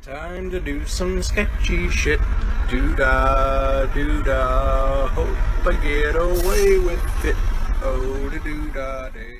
Time to do some sketchy shit. Doo-dah, doo-dah. Hope I get away with it. Oh, the doo-dah day.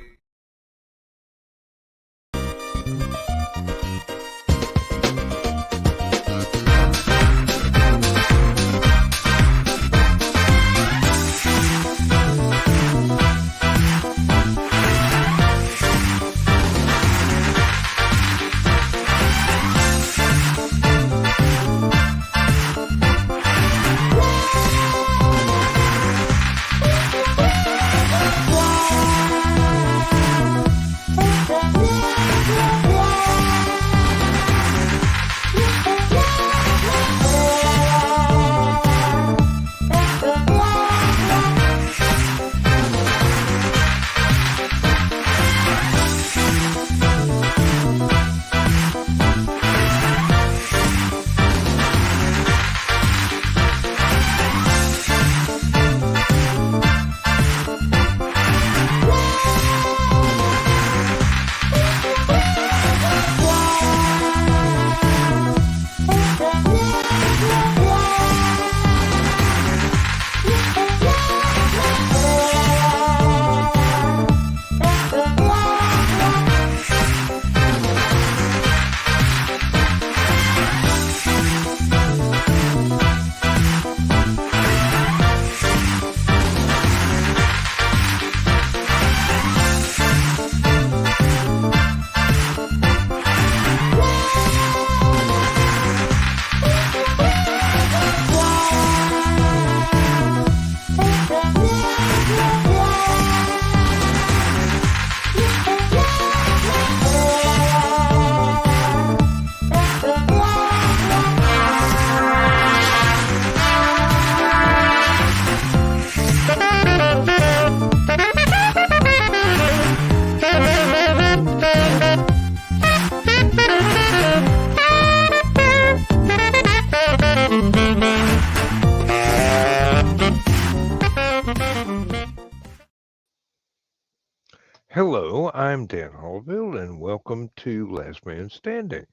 Hello, I'm Dan Hollifield, and welcome to Last Man Standing.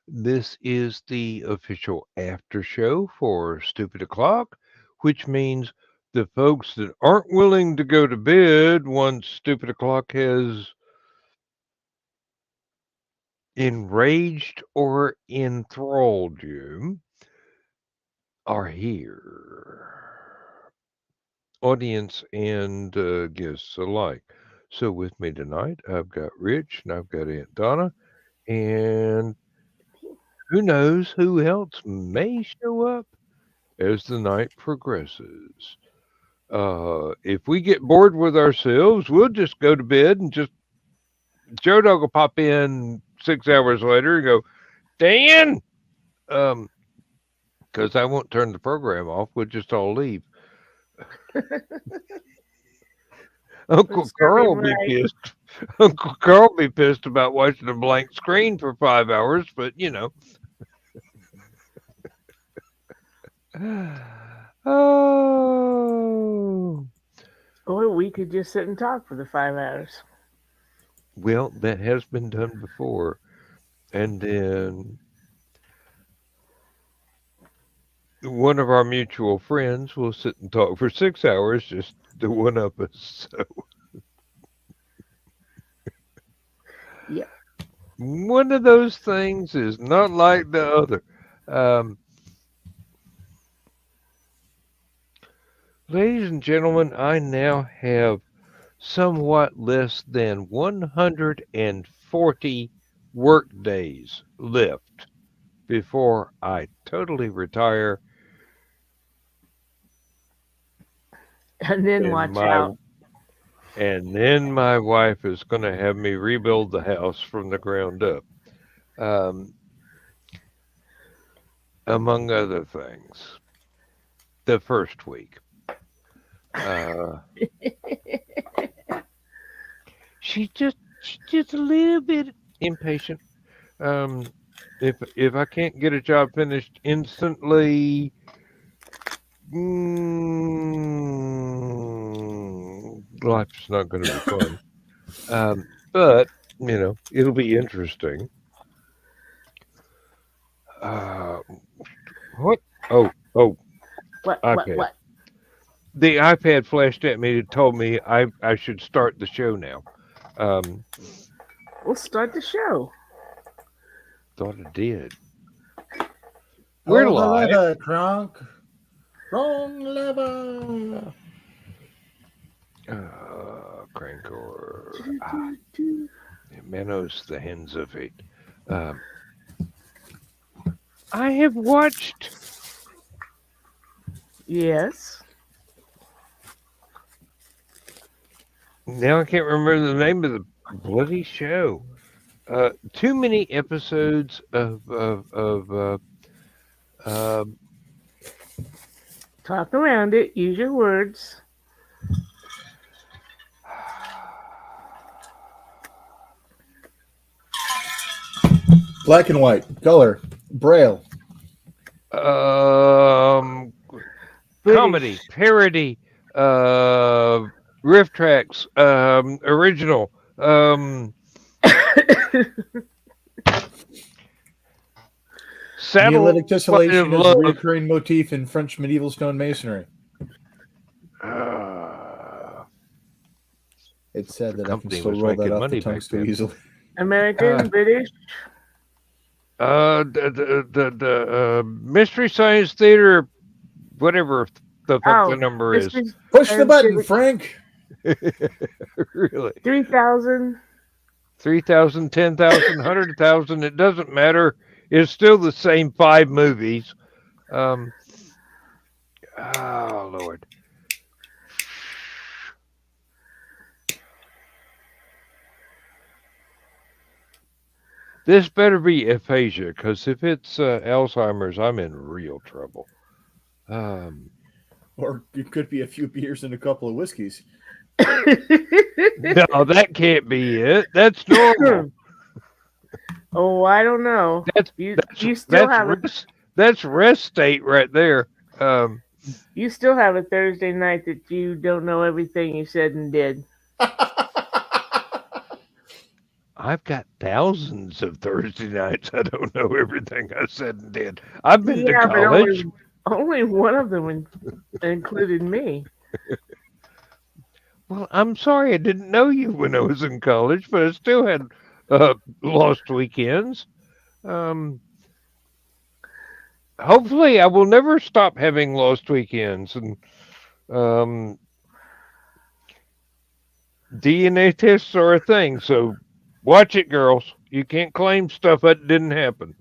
This is the official after show for Stupid O'Clock, which means the folks that aren't willing to go to bed once Stupid O'Clock has enraged or enthralled you are here. Audience and guests alike. So with me tonight, I've got Rich and I've got Aunt Donna, and who knows who else may show up as the night progresses. If we get bored with ourselves, we'll just go to bed and just Joe Dog will pop in 6 hours later and go, Dan, because I won't turn the program off. We'll just all leave. Uncle Carl will be pissed. Uncle Carl will be pissed about watching a blank screen for 5 hours, but you know. Oh. Or we could just sit and talk for the 5 hours. Well, that has been done before. And then one of our mutual friends will sit and talk for 6 hours just to one up us. So yeah. One of those things is not like the other. Ladies and gentlemen, I now have somewhat less than 140 work days left before I totally retire. And then watch out. And then my wife is going to have me rebuild the house from the ground up. Among other things, the first week. She's just a little bit impatient. If I can't get a job finished instantly, life's not going to be fun. But you know, it'll be interesting. Uh, what? Oh, What? iPad. The iPad flashed at me and told me I should start the show now. Um, We'll start the show. thought I did. We're Pull the live. lever, trunk. Wrong lever. Crankor. Manos, the hands of fate. I have watched. Yes. Now I can't remember the name of the bloody show. Too many episodes of Talk around it. Use your words. Black and white, color, braille. Comedy, parody, riff tracks, original, Neolithic satellite tessellation of is a love. recurring motif in French medieval stone masonry. It's sad that I can company still was roll that making off money the tongue back so then. easily. American, British. The Mystery Science Theater, whatever the fuck the number is. Push the button, Frank. Really? 3,000. 3,000, 10,000, 100,000, it doesn't matter. It's still the same 5 movies. Oh, Lord. This better be aphasia, because if it's Alzheimer's, I'm in real trouble. Or it could be a few beers and a couple of whiskeys. No, that can't be it. That's normal. Oh, I don't know. You still have it. That's rest state right there. You still have a Thursday night that you don't know everything you said and did. I've got thousands of Thursday nights. I don't know everything I said and did. I've been to college. But only one of them included me. Well, I'm sorry I didn't know you when I was in college, but I still had lost weekends. Hopefully, I will never stop having lost weekends. And DNA tests are a thing, so watch it, girls. You can't claim stuff that didn't happen.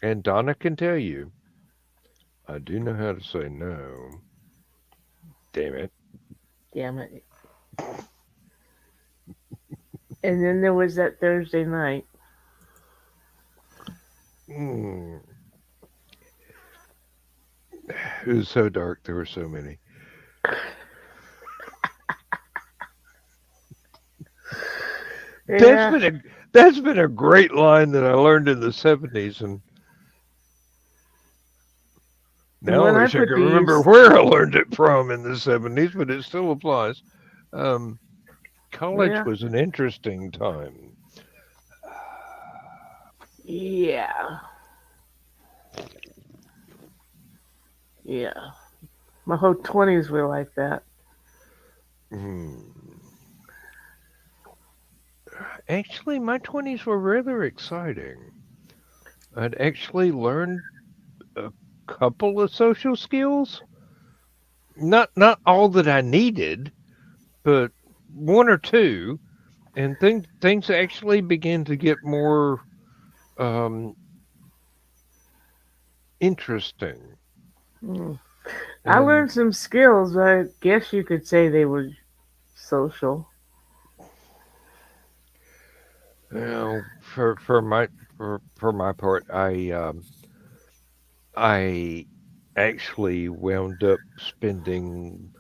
And Donna can tell you, I do know how to say no. Damn it. Damn it. And then there was that Thursday night. It was so dark. There were so many. Yeah. That's been a great line that I learned in the 70s, and now I wish I could remember where I learned it from in the 70s, but it still applies. College was an interesting time. Yeah. Yeah. My whole 20s were like that. Actually, my 20s were rather exciting. I'd actually learned a couple of social skills. Not all that I needed, but one or two, and things actually began to get more interesting. I learned some skills. I guess you could say they were social. Well, for my part, I actually wound up spending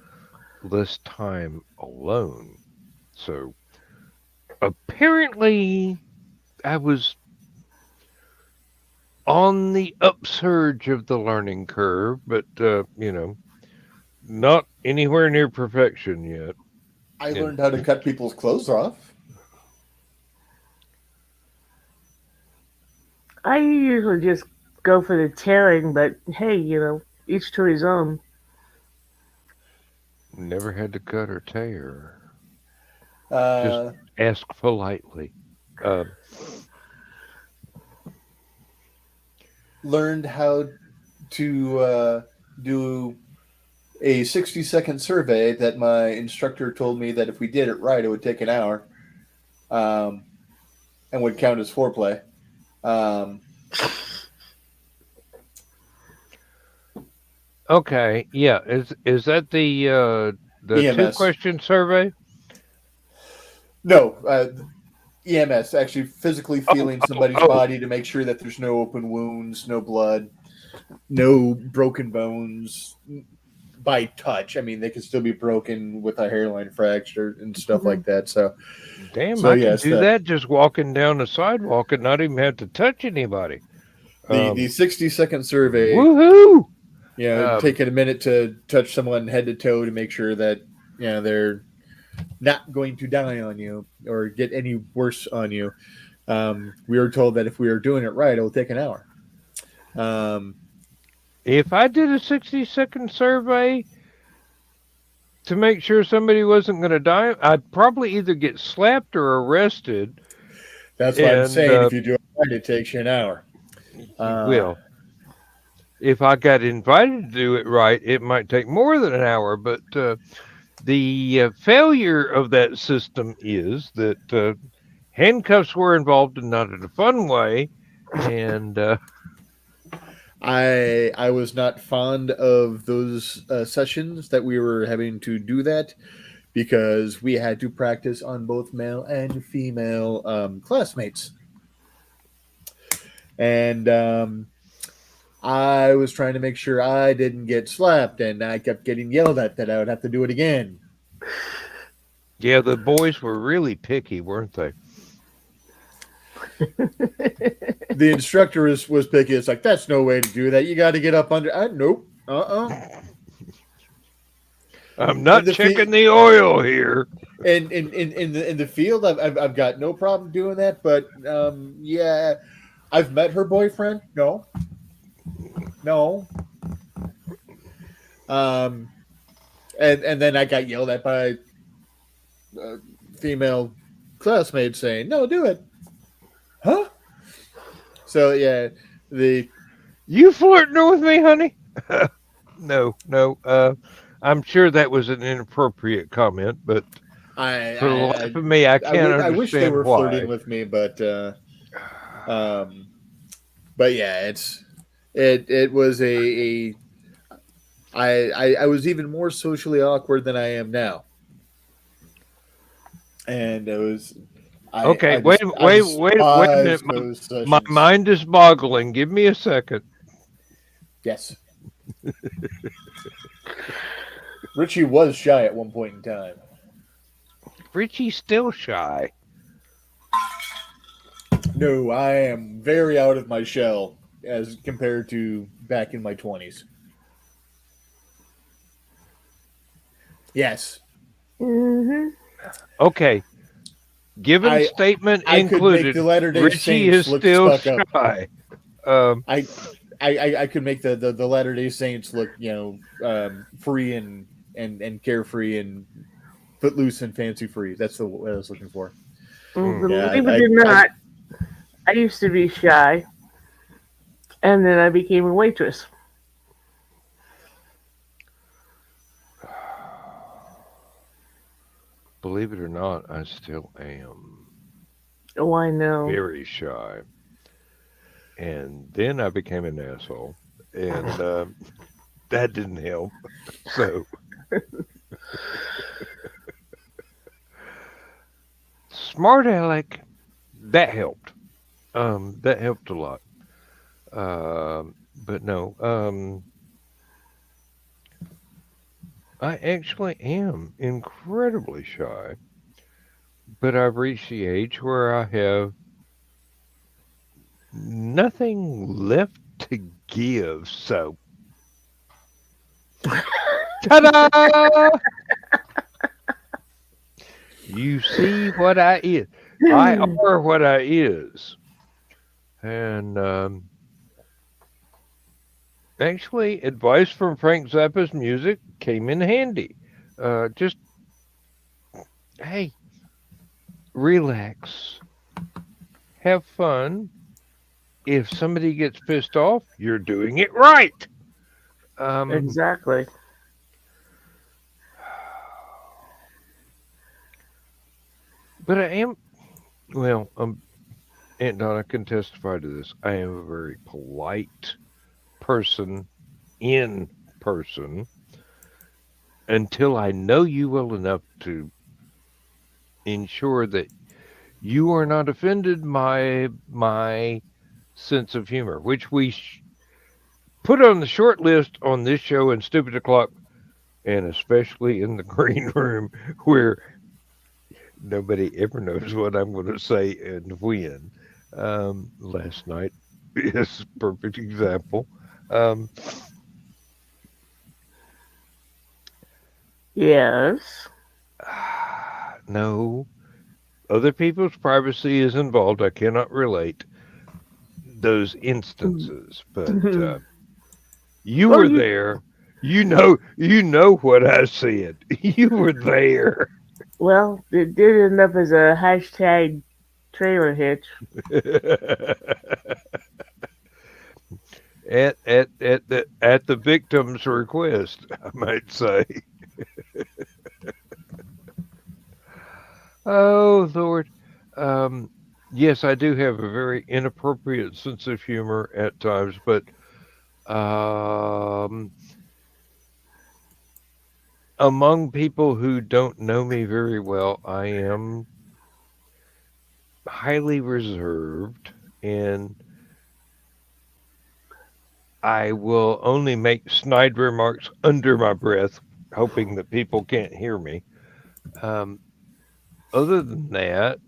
less time alone. So apparently, I was on the upsurge of the learning curve, but not anywhere near perfection yet. I learned how to cut people's clothes off. I usually just go for the tearing, but hey, each to his own. Never had to cut or tear. Just Uh, ask politely. Um, Learned how to do a 60-second survey that my instructor told me that if we did it right, it would take an hour, um, and would count as foreplay. Um, okay, yeah. Is that the two EMS. question survey? No, EMS, actually physically Oh, feeling oh, somebody's oh. body to make sure that there's no open wounds, no blood, no broken bones by touch. I mean, they could still be broken with a hairline fracture and stuff like that. So, Damn, so I could yes, do that just walking down the sidewalk and not even have to touch anybody. the 60-second survey. Woohoo! Taking a minute to touch someone head to toe to make sure that they're not going to die on you or get any worse on you. We were told that if we are doing it right, it will take an hour. If I did a 60-second survey to make sure somebody wasn't going to die, I'd probably either get slapped or arrested. That's what I'm saying. If you do it right, it takes you an hour. Well, if I got invited to do it right, it might take more than an hour. But the failure of that system is that handcuffs were involved and not in a fun way. And I was not fond of those sessions that we were having to do that because we had to practice on both male and female classmates. And I was trying to make sure I didn't get slapped, and I kept getting yelled at that I would have to do it again. yeah, the boys were really picky, weren't they? The instructor was picky. It's like, that's no way to do that. You got to get up under. Nope. I'm not checking the oil here. And in the field, I've got no problem doing that. But yeah, I've met her boyfriend. No. And then I got yelled at by female classmates saying, "No, do it." Huh? So yeah, you flirting with me, honey? No. I'm sure that was an inappropriate comment, but for the life of me, I can't understand I wish they were why. flirting with me, but yeah, it was I was even more socially awkward than I am now, and it was. Okay, wait a minute. My mind is boggling. Give me a second. Yes. Richie was shy at one point in time. Richie's still shy. No, I am very out of my shell as compared to back in my 20s. Yes. Mm-hmm. Okay. Given statement included, Richie is still shy. I could make the Latter-day Saints look, free and carefree and footloose and fancy free. That's what I was looking for. Believe it or not, I used to be shy, and then I became a waitress. Believe it or not, I still am. Oh, I know. Very shy. And then I became an asshole, and that didn't help. So, smart aleck, that helped. That helped a lot. But no, I actually am incredibly shy. But I've reached the age where I have nothing left to give. So, ta-da! You see what I is. I are what I is. And actually, advice from Frank Zappa's music came in handy. Just, hey, relax, have fun. If somebody gets pissed off, you're doing it right. Um, Exactly. but I am, well, Aunt Donna can testify to this. I am a very polite person in person until I know you well enough to ensure that you are not offended by my sense of humor, which we put on the short list on this show and Stupid O'Clock, and especially in the green room where nobody ever knows what I'm going to say and when. Last night is a perfect example. Um, Yes. no, other people's privacy is involved. I cannot relate those instances, but you Well, were you there. You know what I said. You were there. it did end up as a hashtag trailer hitch. At the victim's request, I might say. Oh Lord. Um, yes, I do have a very inappropriate sense of humor at times, but um, among people who don't know me very well, I am highly reserved, and I will only make snide remarks under my breath, hoping that people can't hear me. Um, other than that,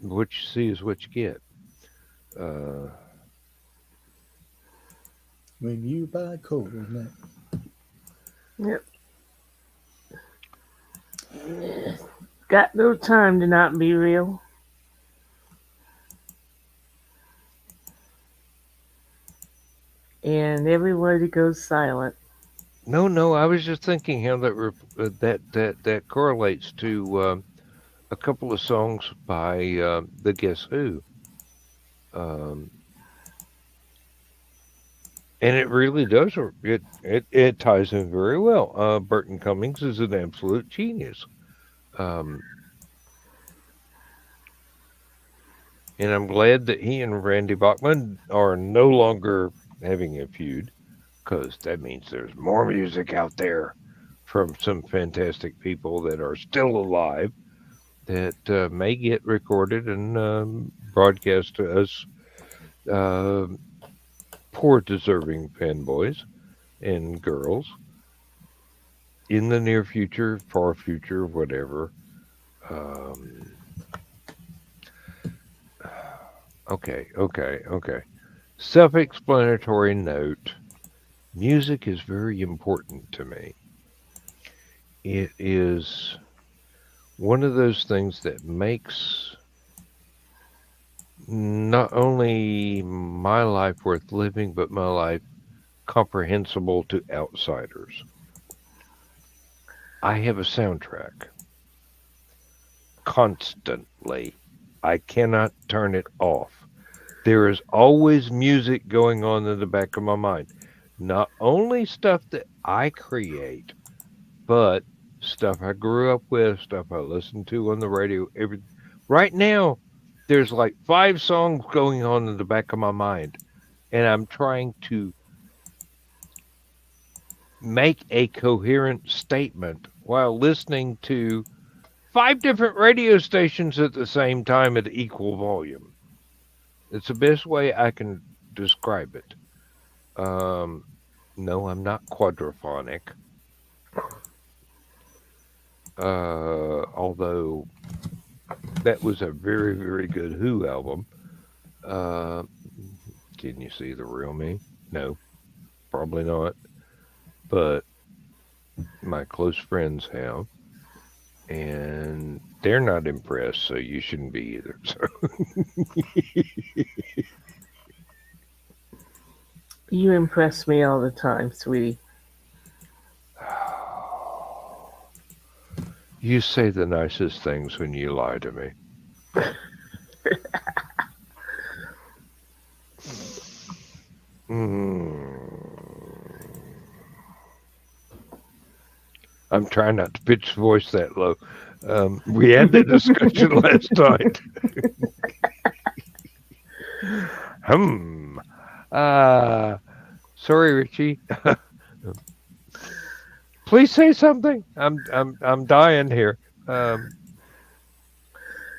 what you see is what you get. Uh, When you buy cold neck. Yep. Got no time to not be real. And everybody goes silent. no, I was just thinking how that correlates to a couple of songs by the Guess Who, um, and it really does. It ties in very well. Burton Cummings is an absolute genius. Um, And I'm glad that he and Randy Bachman are no longer having a feud, because that means there's more music out there from some fantastic people that are still alive that may get recorded and broadcast to us uh, poor deserving fanboys and girls in the near future, far future, whatever. Um, okay. Self explanatory note: music is very important to me. It is one of those things that makes not only my life worth living, but my life comprehensible to outsiders. I have a soundtrack constantly. I cannot turn it off. There is always music going on in the back of my mind. Not only stuff that I create, but stuff I grew up with, stuff I listened to on the radio. Right now, there's like 5 songs going on in the back of my mind, and I'm trying to make a coherent statement while listening to 5 different radio stations at the same time at equal volume. It's the best way I can describe it. Um, no, I'm not quadraphonic. Although that was a very, very good Who album. Uh, can you see the real me? No, probably not. But my close friends have. And they're not impressed, so you shouldn't be either. So You impress me all the time, sweetie. you say the nicest things when you lie to me. Mm. I'm trying not to pitch the voice that low. We had that discussion last night. Hmm. Sorry, Richie. Please say something. I'm dying here. And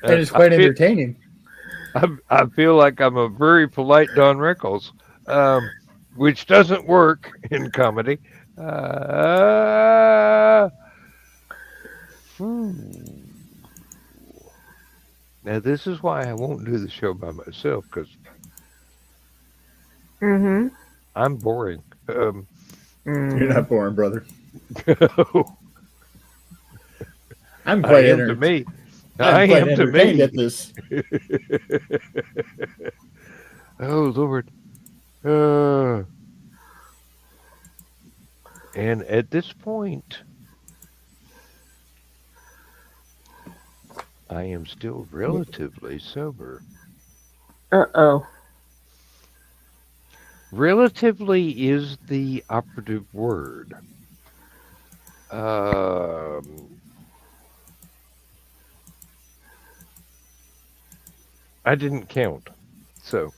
it's I quite feel entertaining. I feel like I'm a very polite Don Rickles, which doesn't work in comedy. Phew. Now this is why I won't do the show by myself because Mm-hmm. I'm boring. You're Mm-hmm. not boring, brother. I'm I quite am to enter- me. I I'm quite am to entertained me. at this. Oh Lord. Uh, and at this point, I am still relatively sober. Uh-oh. Relatively is the operative word. Um, I didn't count. So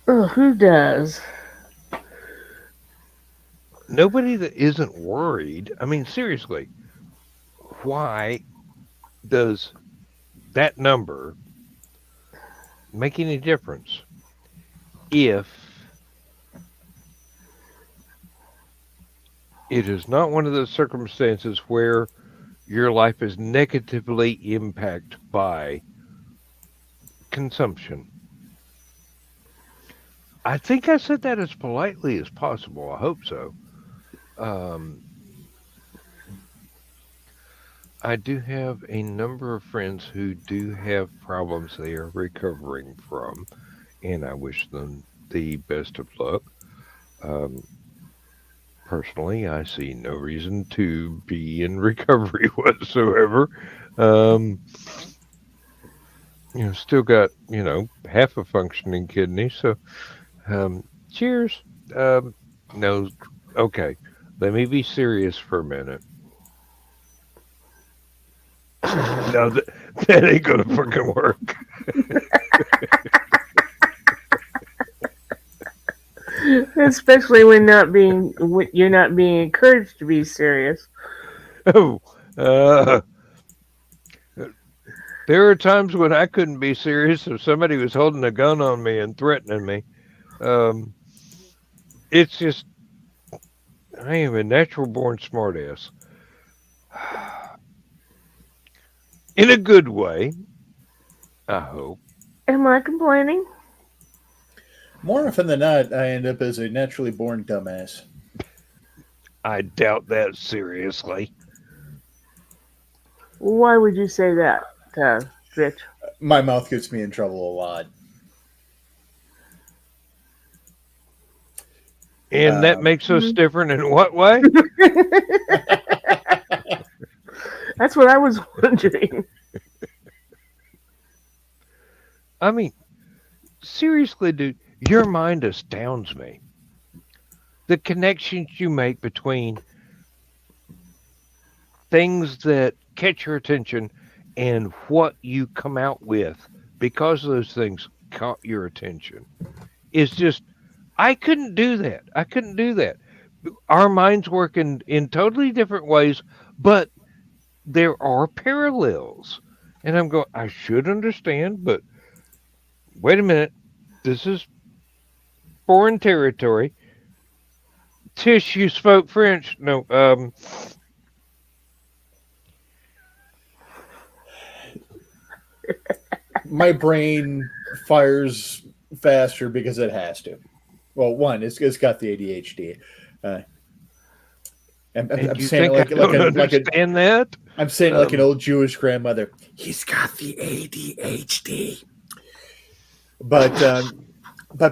Oh, who does? nobody that isn't worried. I mean, seriously, why does that number make any difference if it is not one of those circumstances where your life is negatively impacted by consumption? I think I said that as politely as possible. I hope so. Um, I do have a number of friends who do have problems they are recovering from, and I wish them the best of luck. Um, Personally, I see no reason to be in recovery whatsoever. Um, still got, half a functioning kidney, so cheers. Um, no, okay. Let me be serious for a minute. No, that ain't gonna fucking work. Especially when you're not being encouraged to be serious. Oh, uh, there are times when I couldn't be serious if somebody was holding a gun on me and threatening me. Um, it's just I am a natural born smartass. In a good way, I hope. Am I complaining? More often than not, I end up as a naturally born dumbass. I doubt that seriously. Why would you say that, Rich? My mouth gets me in trouble a lot. And that Um, makes us different in what way? That's what I was wondering. I mean, seriously, dude, your mind astounds me. The connections you make between things that catch your attention and what you come out with because those things caught your attention is just I couldn't do that. I couldn't do that. Our minds work in totally different ways, but there are parallels. And I'm going, I should understand, but wait a minute. This is foreign territory. Tish, you spoke French. No, my brain fires faster because it has to. Well, one, it's got the ADHD. Uh, And I'm you saying it think I don't like a understand that? I'm saying it like an Um, old Jewish grandmother. He's got the ADHD. But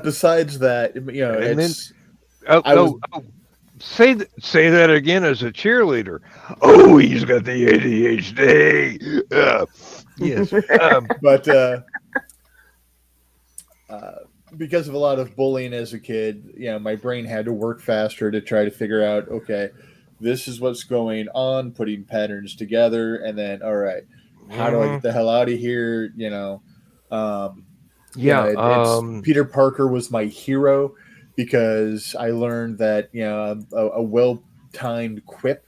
besides that, and then it's oh I was oh, say that again as a cheerleader. Oh, he's got the ADHD. Yes. Um, but uh, because of a lot of bullying as a kid, my brain had to work faster to try to figure out, okay, this is what's going on, putting patterns together, and then, all right, how do I get mhm. the hell out of here? Um, Yeah. it's Peter Parker was my hero because I learned that a well timed quip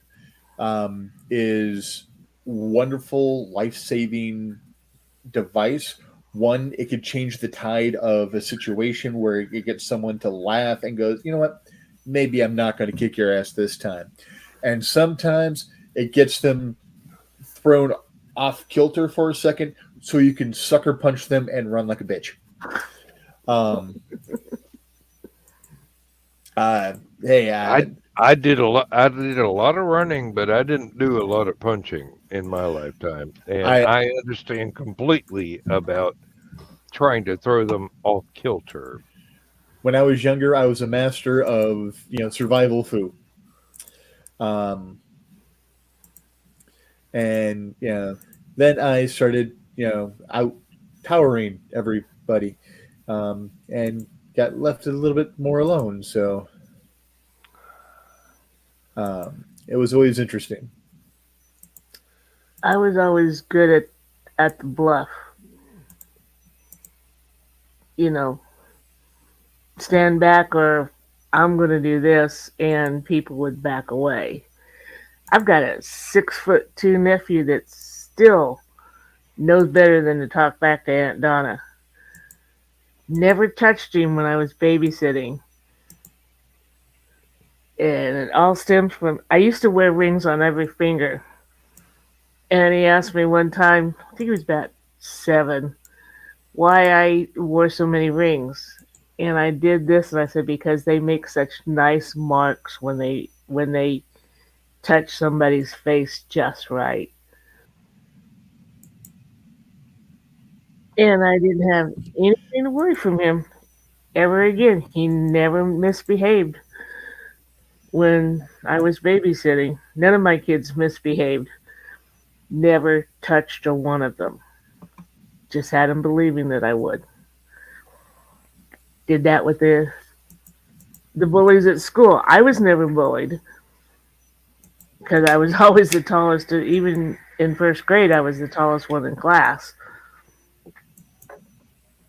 is wonderful, life saving device. One, it could change the tide of a situation where it gets someone to laugh and goes, you know what, maybe I'm not going to kick your ass this time. And sometimes it gets them thrown off kilter for a second so you can sucker punch them and run like a bitch. Um, uh, hey, I did a lot. I did a lot of running, but I didn't do a lot of punching in my lifetime, and I I understand completely about trying to throw them off kilter. when I was younger, I was a master of survival foo. Um, and then I started out towering everybody, and got left a little bit more alone. So it was always interesting. I was always good at the bluff. You know, stand back or I'm going to do this, and people would back away. I've got a 6'2" nephew that still knows better than to talk back to Aunt Donna. Never touched him when I was babysitting. And it all stems from I used to wear rings on every finger. And he asked me one time, I think he was about 7, why I wore so many rings. And I did this and I said because they make such nice marks when they touch somebody's face just right. And I didn't have anything to worry from him ever again. He never misbehaved when I was babysitting. None of my kids misbehaved. Never touched a one of them. Just had him believing that I would. Did that with the bullies at school. I was never bullied because I was always the tallest. Even in first grade, I was the tallest one in class.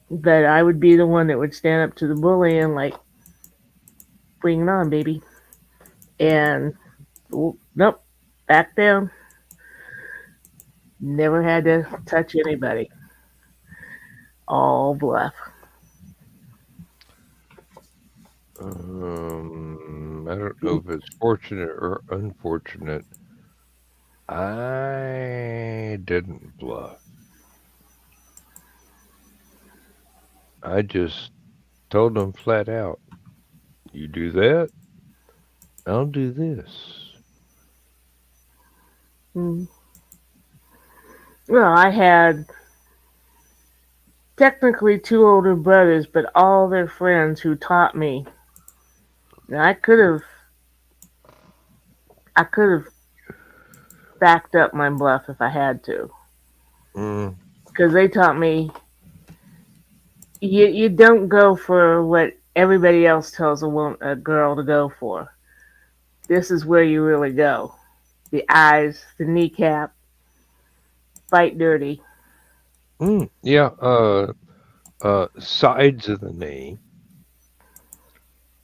But I would be the one that would stand up to the bully and like, bring it on, baby. And nope, back down. Never had to touch anybody. All bluff. I don't know if it's fortunate or unfortunate. I didn't bluff. I just told them flat out, "You do that, I'll do this." Mm. Well, I had technically two older brothers, but all their friends who taught me. Now, I could have backed up my bluff if I had to, Mm, because they taught me you don't go for what everybody else tells a girl to go for. This is where you really go. The eyes, the kneecap, fight dirty. yeah. Sides of the knee.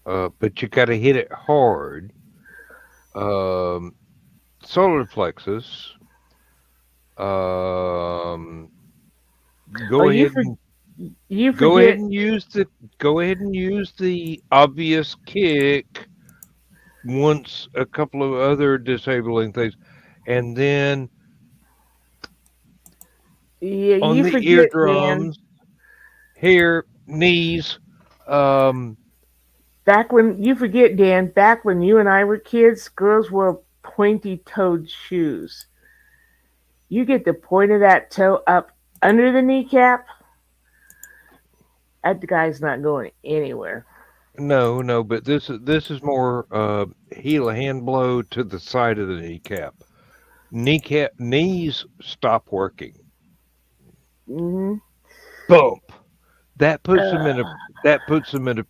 But you got to hit it hard. Um, solar plexus. Um, Oh, go ahead and you go ahead forget. and use the go ahead and use the obvious kick once a couple of other disabling things, and then Yeah, on you the forget, Dan. eardrums, hair, knees. Um, Back when you forget, Dan. Back when you and I were kids, girls wore pointy toed shoes. You get the point of that toe up under the kneecap, that guy's not going anywhere. No, no, but this is more heel hand blow to the side of the kneecap. Knees stop working. Hmm. Bump. That puts them in a Uh, that puts them in a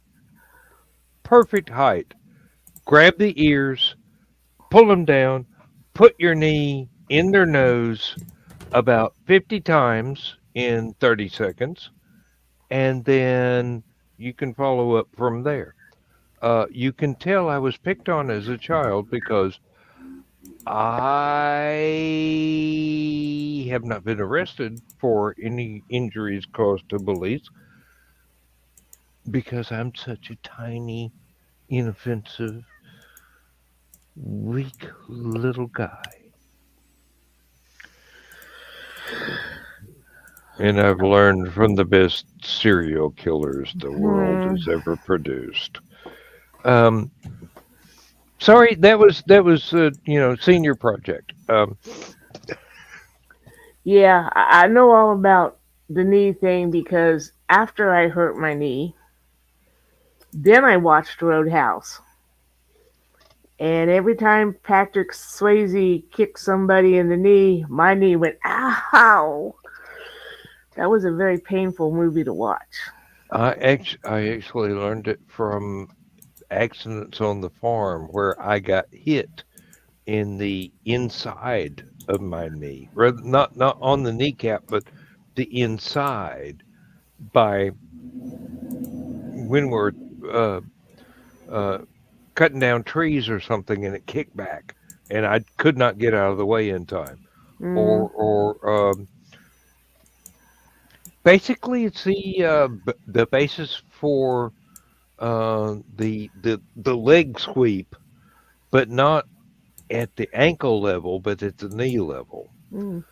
perfect height. Grab the ears, pull them down, put your knee in their nose about 50 times in 30 seconds, and then you can follow up from there. You can tell I was picked on as a child because I have not been arrested for any injuries caused to police because I'm such a tiny, inoffensive, weak little guy. And I've learned from the best serial killers the world hmm. has ever produced. Um, sorry, that was senior project. Yeah, I know all about the knee thing because after I hurt my knee, then I watched Roadhouse. And every time Patrick Swayze kicked somebody in the knee, my knee went, ow. That was a very painful movie to watch. I actually learned it from accidents on the farm where I got hit in the inside of my knee, rather not on the kneecap, but the inside by when we're uh, uh, cutting down trees or something, and it kicked back, and I could not get out of the way in time. Mm, Or basically, it's the basis for the leg sweep, but not at the ankle level, but at the knee level. mm.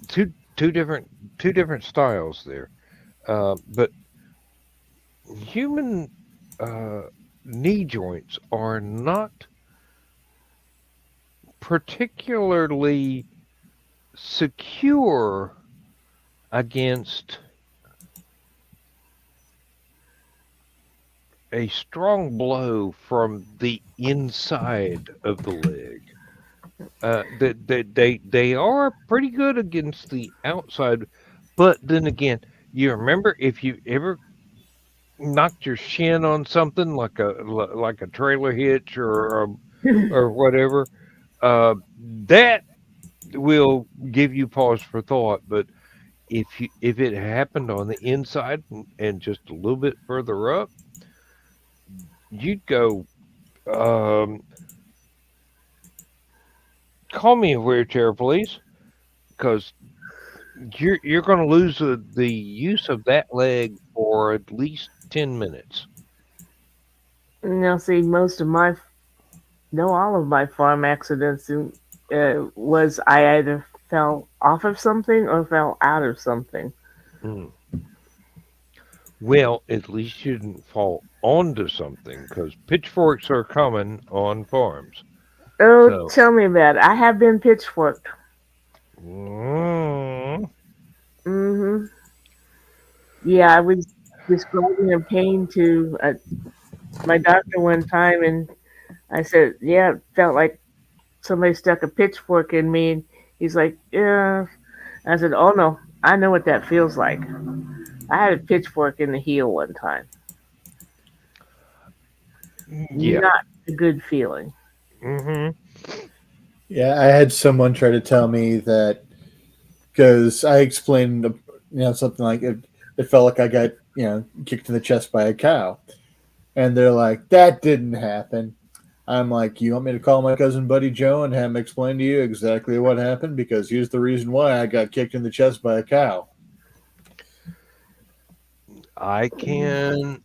Two different styles there. But human uh, knee joints are not particularly secure against a strong blow from the inside of the leg. They are pretty good against the outside, but then again, you remember if you ever knocked your shin on something like a trailer hitch or whatever, that will give you pause for thought. But if it happened on the inside and just a little bit further up, you'd go, um, call me a wheelchair, please, because you're going to lose the use of that leg for at least 10 minutes. Now, see, no, all of my farm accidents was I either fell off of something or fell out of something. Mm. Well, at least you didn't fall onto something because pitchforks are common on farms. Oh, So, tell me about it. I have been pitchforked. mm, Hmm. Yeah, I was describing a pain to my doctor one time, and I said, "Yeah, it felt like somebody stuck a pitchfork in me." And he's like, "Yeah." I said, "Oh no, I know what that feels like. I had a pitchfork in the heel one time. yeah. Not a good feeling." Hmm. Yeah, I had someone try to tell me that because I explained, something like it felt like I got, kicked in the chest by a cow. And they're like, that didn't happen. I'm like, you want me to call my cousin Buddy Joe and have him explain to you exactly what happened? Because here's the reason why I got kicked in the chest by a cow. I can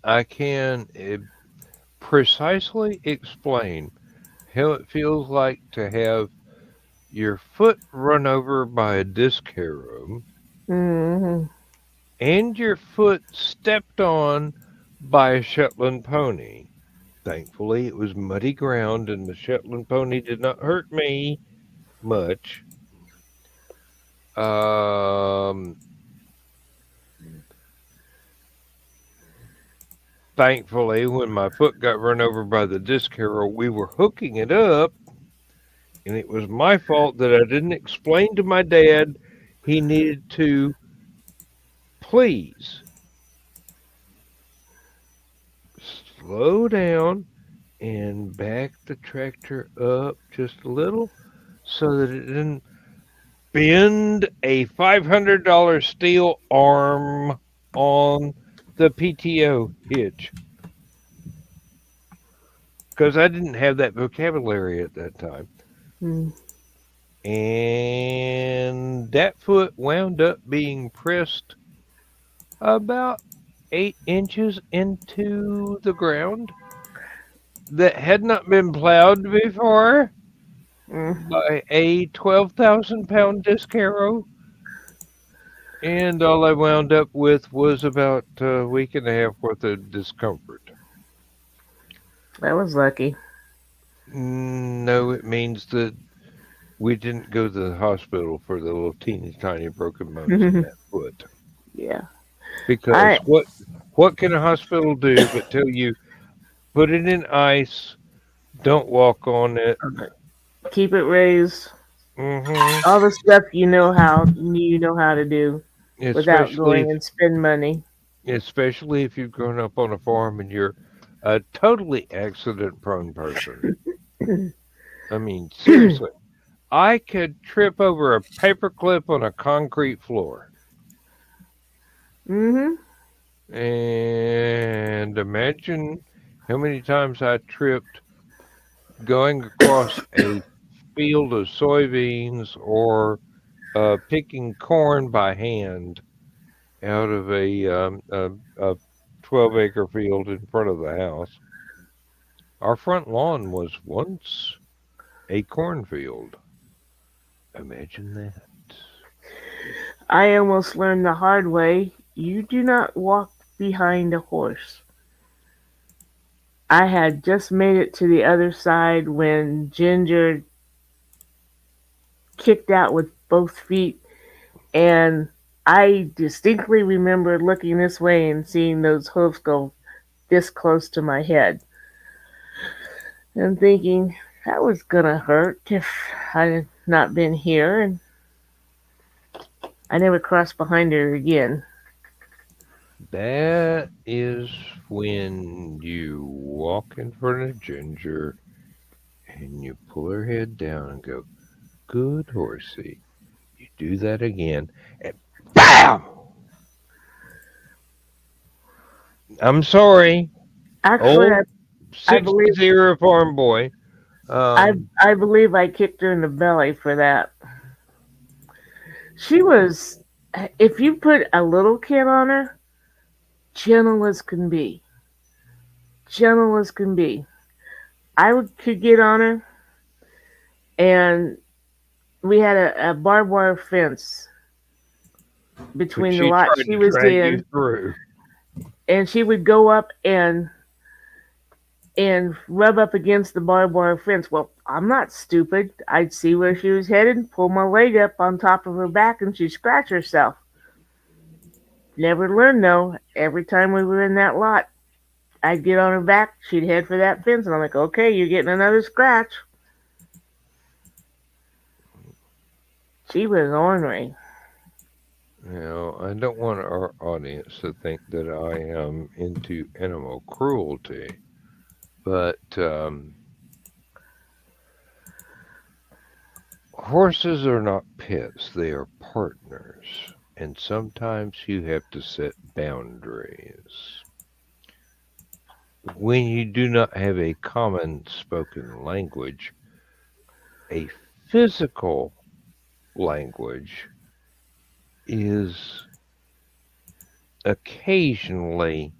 precisely explain how it feels like to have your foot run over by a disc harrow Hmm. and your foot stepped on by a Shetland pony. Thankfully, it was muddy ground and the Shetland pony did not hurt me much. Um, Thankfully, when my foot got run over by the disc harrow, we were hooking it up, and it was my fault that I didn't explain to my dad he needed to please slow down and back the tractor up just a little so that it didn't bend a $500 steel arm on the PTO hitch because I didn't have that vocabulary at that time. Mm. And that foot wound up being pressed about 8 inches into the ground that had not been plowed before Mm. by a 12,000 pound disc harrow. And all I wound up with was about a week and a half worth of discomfort. That was lucky. No, it means that we didn't go to the hospital for the little teeny tiny broken bones in that foot. Yeah. Because I what can a hospital do but tell you put it in ice, don't walk on it. keep it raised. Hmm. All the stuff you know how to do without Especially going and spend money. especially if you've grown up on a farm and you're a totally accident prone person. I mean, seriously, I could trip over a paperclip on a concrete floor. Mhm. And imagine how many times I tripped going across a field of soybeans or picking corn by hand out of a 12-acre field in front of the house. Our front lawn was once a cornfield. Imagine that. I almost learned the hard way. You do not walk behind a horse. I had just made it to the other side when Ginger kicked out with both feet, and I distinctly remember looking this way and seeing those hooves go this close to my head and thinking that was gonna hurt if I had not been here, and I never crossed behind her again. That is when you walk in front of Ginger and you pull her head down and go, "Good horsey." You do that again, and BAM! I'm sorry, Actually, old I believe 60 farm boy. I Um, I believe I kicked her in the belly for that. She was, if you put a little kid on her, gentle as can be, gentle as can be. Could get on her, and we had a barbed wire fence but between the she lot tried she to was drag you in, through. and she would go up and rub up against the barbed wire fence. Well, I'm not stupid. I'd see where she was headed, pull my leg up on top of her back, and she'd scratch herself. Never learned though. Every time we were in that lot, I'd get on her back, she'd head for that fence, and I'm like, okay, you're getting another scratch. She was ornery. Now, I don't want our audience to think that I am into animal cruelty, but horses are not pets, they are partners. And sometimes you have to set boundaries. When you do not have a common spoken language, a physical language is occasionally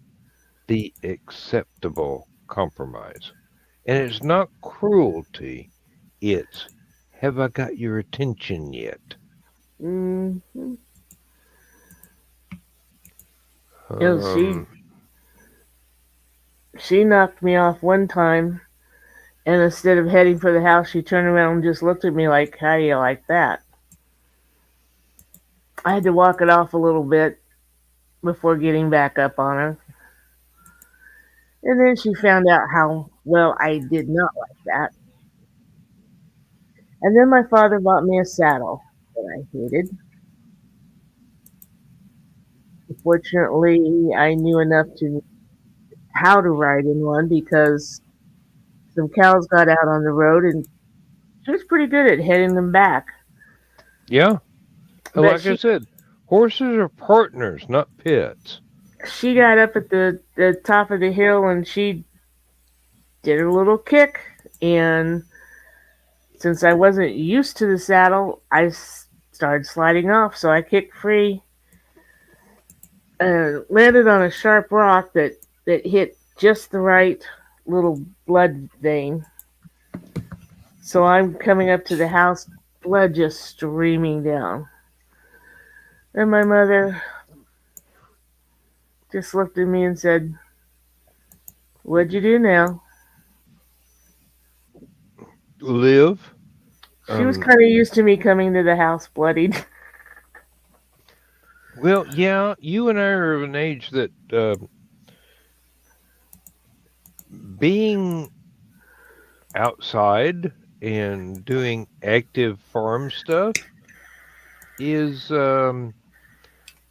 the acceptable compromise. And it's not cruelty, it's have I got your attention yet? Mm-hmm. You know, Um, She knocked me off one time, and instead of heading for the house, she turned around and just looked at me like, "How do you like that?" I had to walk it off a little bit before getting back up on her. And then she found out how well I did not like that. And then my father bought me a saddle that I hated. Fortunately, I knew enough to how to ride in one because some cows got out on the road and she was pretty good at heading them back. Yeah. And But like I she said, horses are partners, not pets. she got up at the top of the hill and she did her little kick, and since I wasn't used to the saddle, I started sliding off, so I kicked free and landed on a sharp rock that hit just the right little blood vein. So I'm coming up to the house, blood just streaming down. And my mother just looked at me and said, "What'd you do now?" Live. She was kind of used to me coming to the house bloodied. Well, yeah, you and I are of an age that being outside and doing active farm stuff is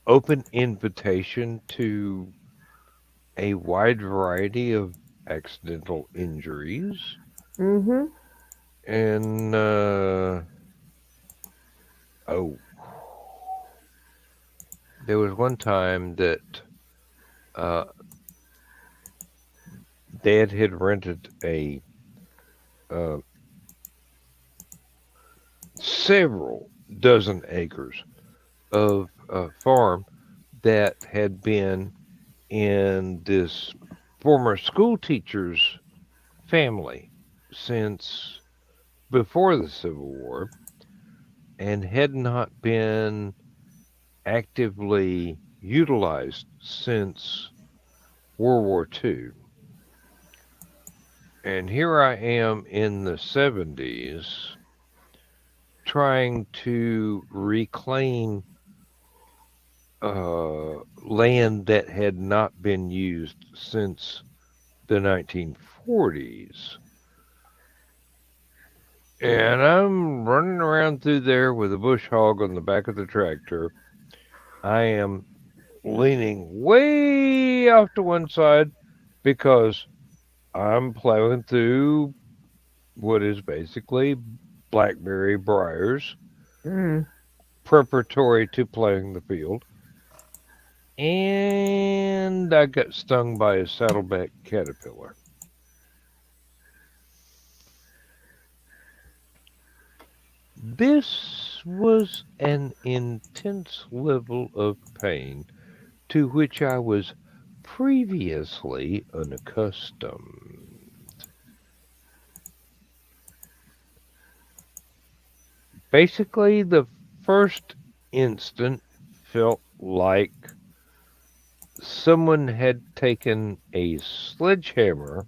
open invitation to a wide variety of accidental injuries. Mm-hmm. And oh, there was one time that uh, Dad had rented a uh, several dozen acres of a farm that had been in this former school teacher's family since before the Civil War and had not been actively utilized since World War II. And here I am in the 70s trying to reclaim land that had not been used since the 1940s. And I'm running around through there with a bush hog on the back of the tractor. I am leaning way off to one side because I'm plowing through what is basically blackberry briars Mm. preparatory to plowing the field. And I got stung by a saddleback caterpillar. This was an intense level of pain to which I was previously unaccustomed. Basically, the first instant felt like someone had taken a sledgehammer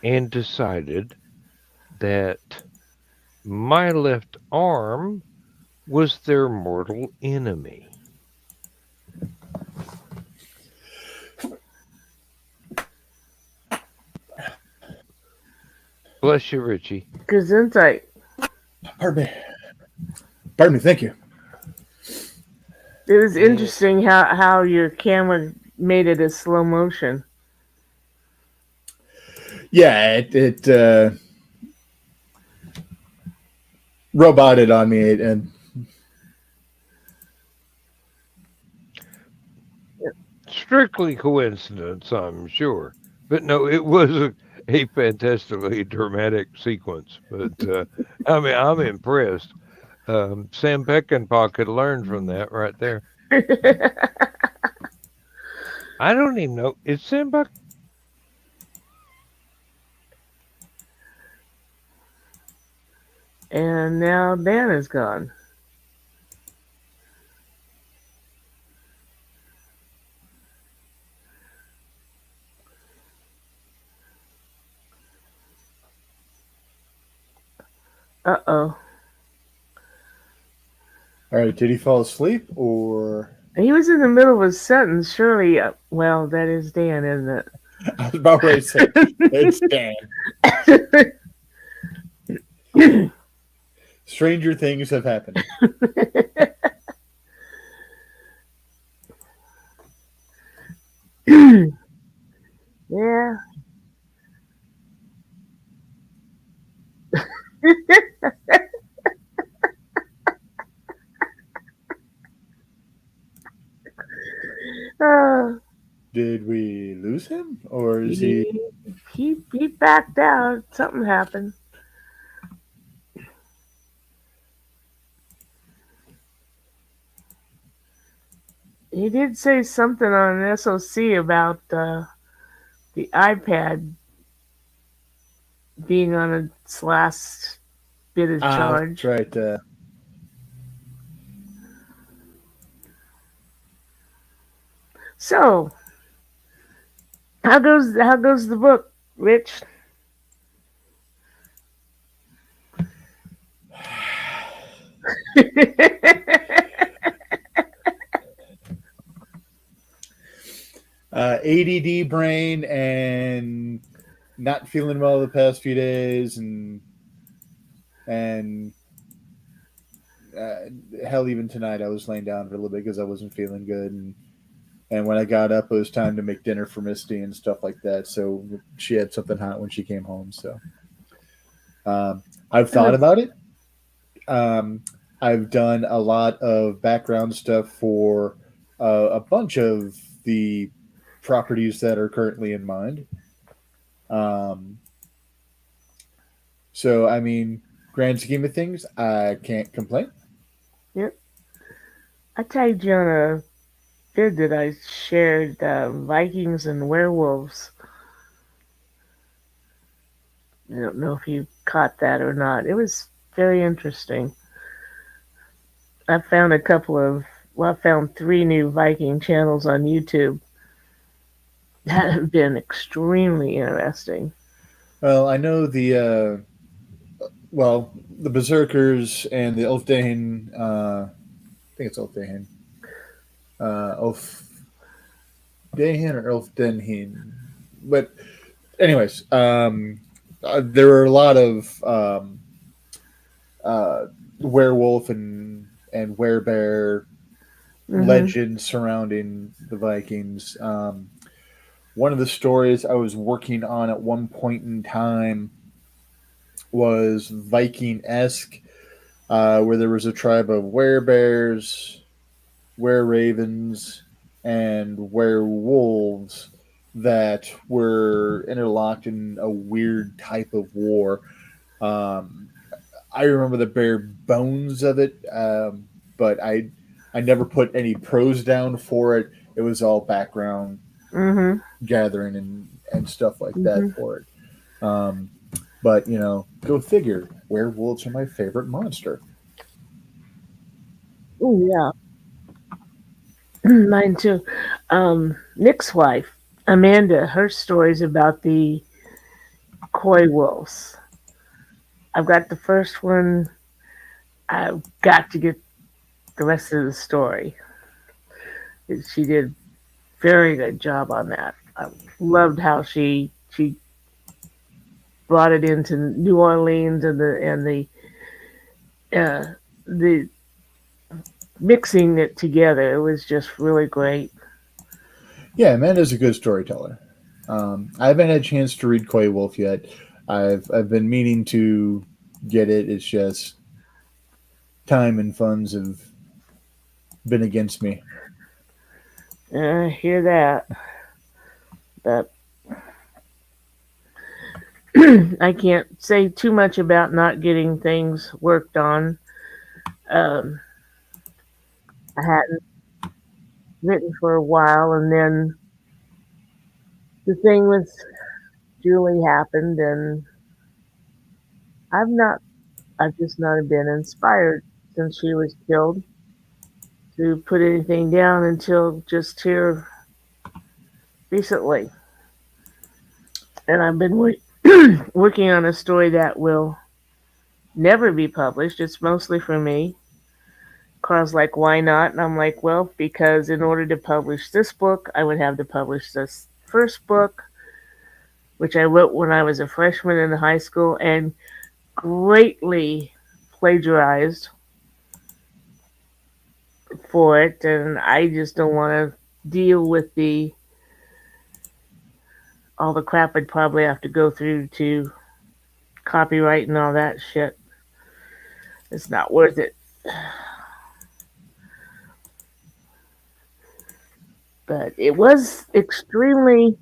and decided that my left arm was their mortal enemy. Bless you, Richie. Gesundheit. Pardon me. Pardon me. Thank you. It was Yeah. interesting how your camera made it a slow motion. Yeah, it roboted on me, and Strictly coincidence, I'm sure. But no, it was a fantastically dramatic sequence. But I'm impressed. Sam Peckinpah could learn from that right there. I don't even know. Is Sam Peck? And now Dan is gone. Uh-oh. All right, did he fall asleep or? He was in the middle of a sentence, surely. Well, that is Dan, isn't I was about ready to say it's Dan. it? Stranger things have happened. Yeah. Uh, Did we lose him, or is he? he, he backed out. Something happened. He did say something on an SOC about the iPad being on its last bit of That's charge. right. So, how goes the book, Rich? 'ADD brain and not feeling well the past few days, and hell, even tonight I was laying down for a little bit because I wasn't feeling good, and when I got up, it was time to make dinner for Misty and stuff like that. So she had something hot when she came home. So I've thought about it. Um, I've done a lot of background stuff for a bunch of the properties that are currently in mind. Um, so, I mean, grand scheme of things, I can't complain. Yep. I tagged you on a vid that I shared Vikings and werewolves. I don't know if you caught that or not. It was very interesting. I found I found 3 new Viking channels on YouTube that have been extremely interesting. Well, I know the Berserkers and the Elfdain, I think it's Elfdain, Elfdain or Elfdenhin. But, anyways, there are a lot of uh, werewolf and werebear Hmm. legends surrounding the Vikings. One of the stories I was working on at one point in time was Viking esque, where there was a tribe of werebears, were-ravens, and werewolves that were interlocked in a weird type of war. Um, I remember the bare bones of it, but I never put any pros down for it. It was all background Hmm. gathering and stuff like that Hmm. for it. Um, but go figure. Werewolves are my favorite monster. Oh yeah, mine too. Nick's wife, Amanda, her stories about the koi wolves. I've got the first one. I've got to get the rest of the story. She did very good job on that. I loved how she brought it into New Orleans and the mixing it together. It was just really great. Yeah, Amanda's a good storyteller. I haven't had a chance to read Koi Wolf yet. I've been meaning to get it. It's just time and funds have been against me. I hear that, but I can't say too much about not getting things worked on. Um, I hadn't written for a while, and then the thing with Julie happened, and I've not, I've just not been inspired since she was killed to put anything down until just here recently. And I've been working on a story that will never be published. It's mostly for me. Carl's like, why not? And I'm like, well, because in order to publish this book, I would have to publish this first book, which I wrote when I was a freshman in high school and greatly plagiarized for it. And I just don't want to deal with the all the crap I'd probably have to go through to copyright and all that shit. It's not worth it. But it was extremely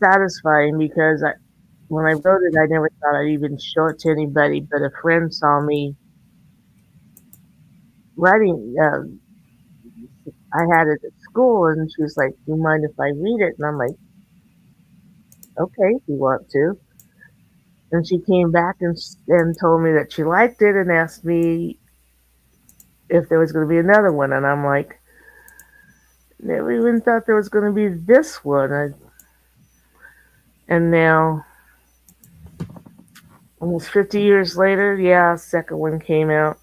satisfying because when I wrote it, I never thought I'd even show it to anybody. But a friend saw me writing. I had it at school, and she was like, "Do you mind if I read it?" And I'm like, "Okay, if you want to." And she came back and told me that she liked it and asked me if there was going to be another one. And I'm like, never even thought there was going to be this one. And now, almost 50 years later, yeah, second one came out.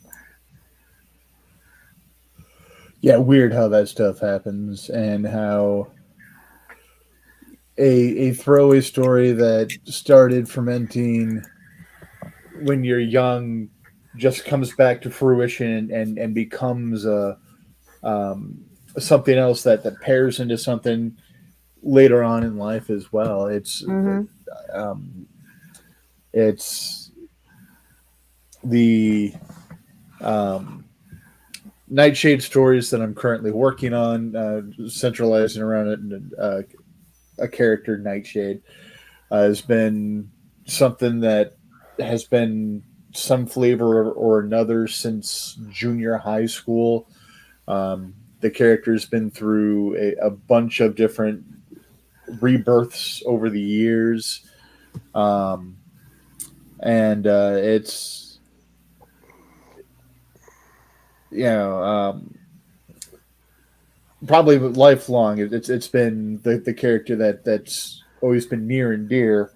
Yeah, weird how that stuff happens and how a throwaway story that started fermenting when you're young just comes back to fruition and becomes um, something else that pairs into something later on in life as well. Hmm. Um, it's the um, Nightshade stories that I'm currently working on, centralizing around a character, Nightshade, has been something that has been some flavor or another since junior high school. The character's been through a bunch of different rebirths over the years, um, and it's you know probably lifelong. It's been the character that's always been near and dear,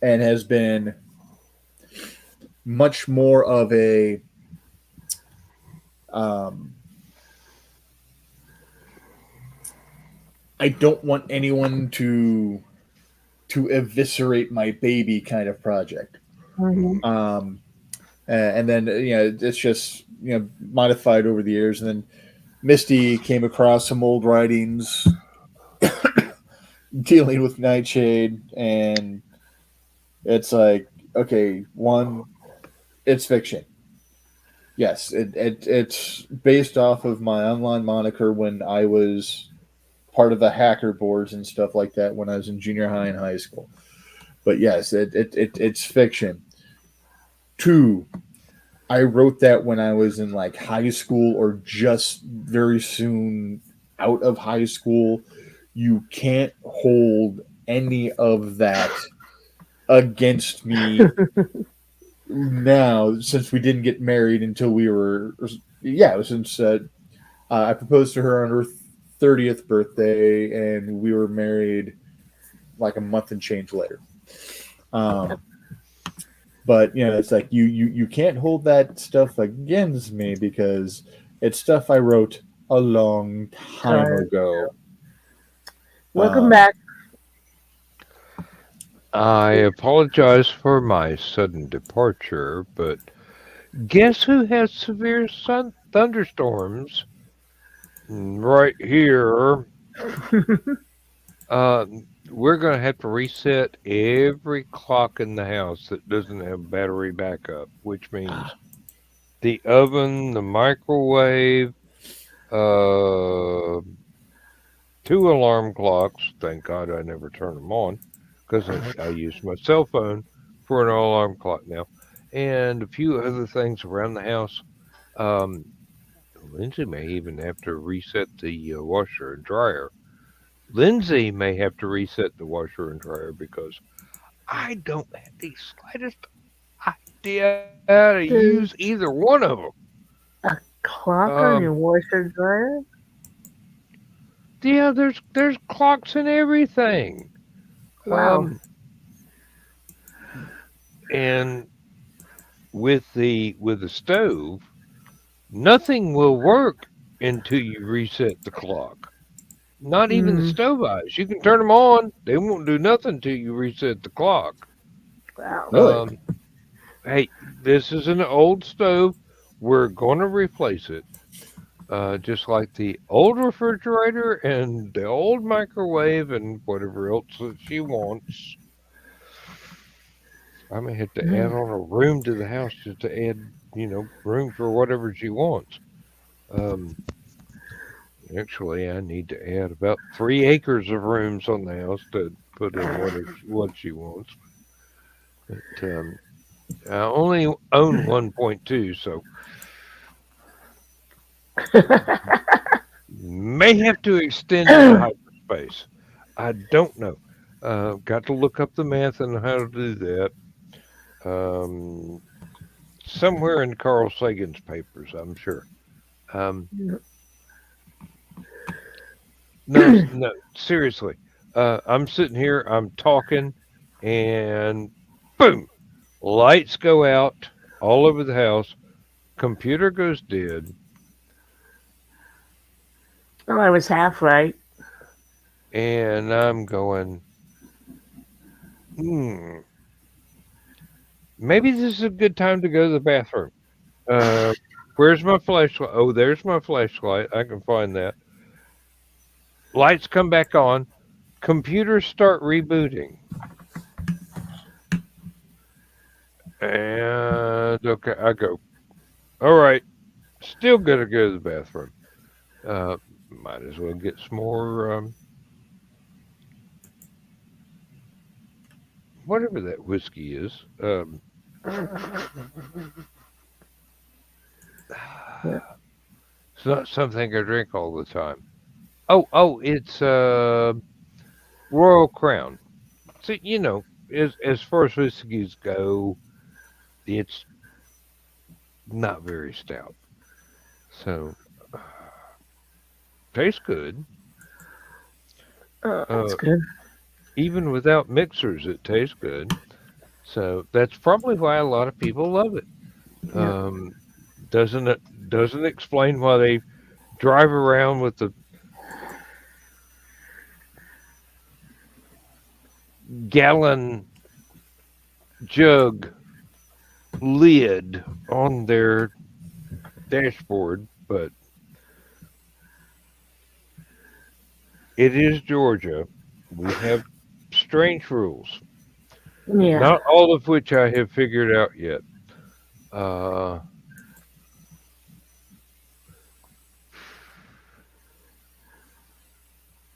and has been much more of a um, I don't want anyone to eviscerate my baby kind of project. Hmm. Um, and then it's just modified over the years, and then Misty came across some old writings dealing with Nightshade, and it's like, okay, one, it's fiction. Yes, it's based off of my online moniker when I was part of the hacker boards and stuff like that when I was in junior high and high school. But yes, it's fiction. Two, I wrote that when I was in like high school or just very soon out of high school. You can't hold any of that against me now since we didn't get married until we were, yeah, since I proposed to her on her 30th birthday and we were married like a month and change later. Um, but it's like you can't hold that stuff against me because it's stuff I wrote a long time Car. ago. Welcome Um, back. I apologize for my sudden departure, but guess who has severe thunderstorms? Right here. Uh, we're going to have to reset every clock in the house that doesn't have battery backup, which means the oven, the microwave, uh, two alarm clocks. Thank God I never turn them on because I use my cell phone for an alarm clock now, and a few other things around the house. Um, Lindsay may even have to reset the washer and dryer. Lindsay may have to reset the washer and dryer because I don't have the slightest idea how to use There's either one of them. a clock on Um, your washer and dryer? yeah, there's clocks and everything. Wow. Um, and with the stove, nothing will work until you reset the clock. Not even the Mm, stove eyes. You can turn them on; they won't do nothing until you reset the clock. wow. Really? Um, hey, this is an old stove. We're going to replace it. Just like the old refrigerator and the old microwave and whatever else that she wants. I may have to add Mm. on a room to the house just to add, room for whatever she wants. Um, Actually, I need to add about 3 acres of rooms on the house to put in what she wants. But I only own 1.2, so may have to extend into hyperspace. I don't know. Got to look up the math and how to do that. Um, Somewhere in Carl Sagan's papers, I'm sure. Um, no, no, seriously. I'm sitting here, I'm talking, and boom, lights go out all over the house. Computer goes dead, Well, I was half right. and I'm going, hmm, maybe this is a good time to go to the bathroom. Uh, where's my flashlight? Oh, there's my flashlight. I can find that. Lights come back on. Computers start rebooting. And okay, I go, all right, still gonna go to the bathroom. Might as well get some more, whatever that whiskey is. Yeah. It's not something I drink all the time. Oh, it's Royal Crown. See, as far as whiskeys go, it's not very stout. So tastes good. Oh, that's Uh, good. Even without mixers, it tastes good. So that's probably why a lot of people love it. Yeah. Um, doesn't explain why they drive around with the gallon jug lid on their dashboard, but it is Georgia. We have strange rules, Yeah. not all of which I have figured out yet. Uh,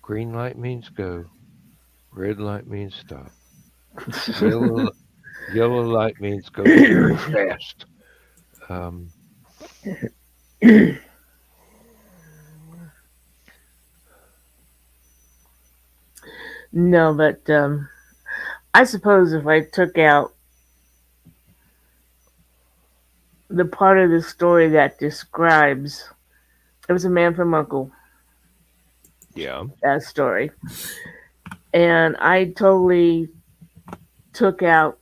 Green light means go. Red light means stop. Yellow yellow light means go very fast. Um, No, but I suppose if I took out the part of the story that describes it was a man from Uncle, yeah. that story, and I totally took out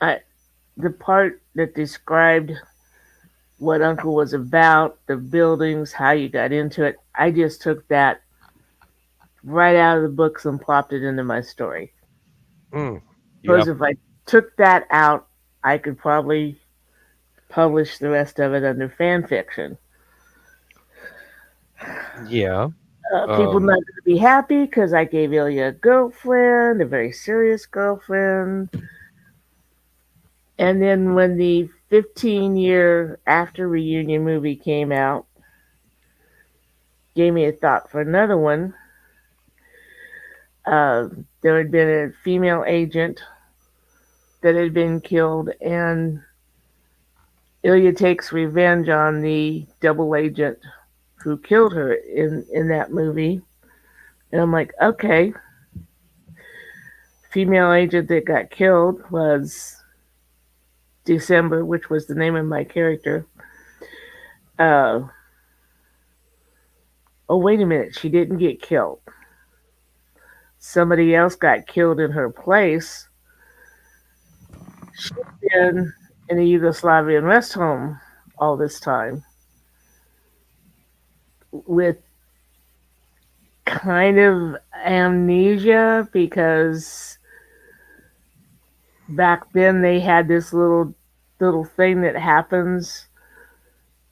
I, the part that described what Uncle was about, the buildings, how you got into it. I just took that right out of the books and plopped it into my story. Mm, Suppose yeah. if I took that out, I could probably publish the rest of it under fan fiction. Yeah. People not Um, going to be happy because I gave Ilya a girlfriend, a very serious girlfriend. And then when the 15-year after reunion movie came out, gave me a thought for another one. Uh, there had been a female agent that had been killed, and Ilya takes revenge on the double agent who killed her in that movie. And I'm like, okay, female agent that got killed was December, which was the name of my character. Uh, oh, wait a minute, she didn't get killed. Somebody else got killed in her place. She's been in a Yugoslavian rest home all this time with kind of amnesia because back then they had this little thing that happens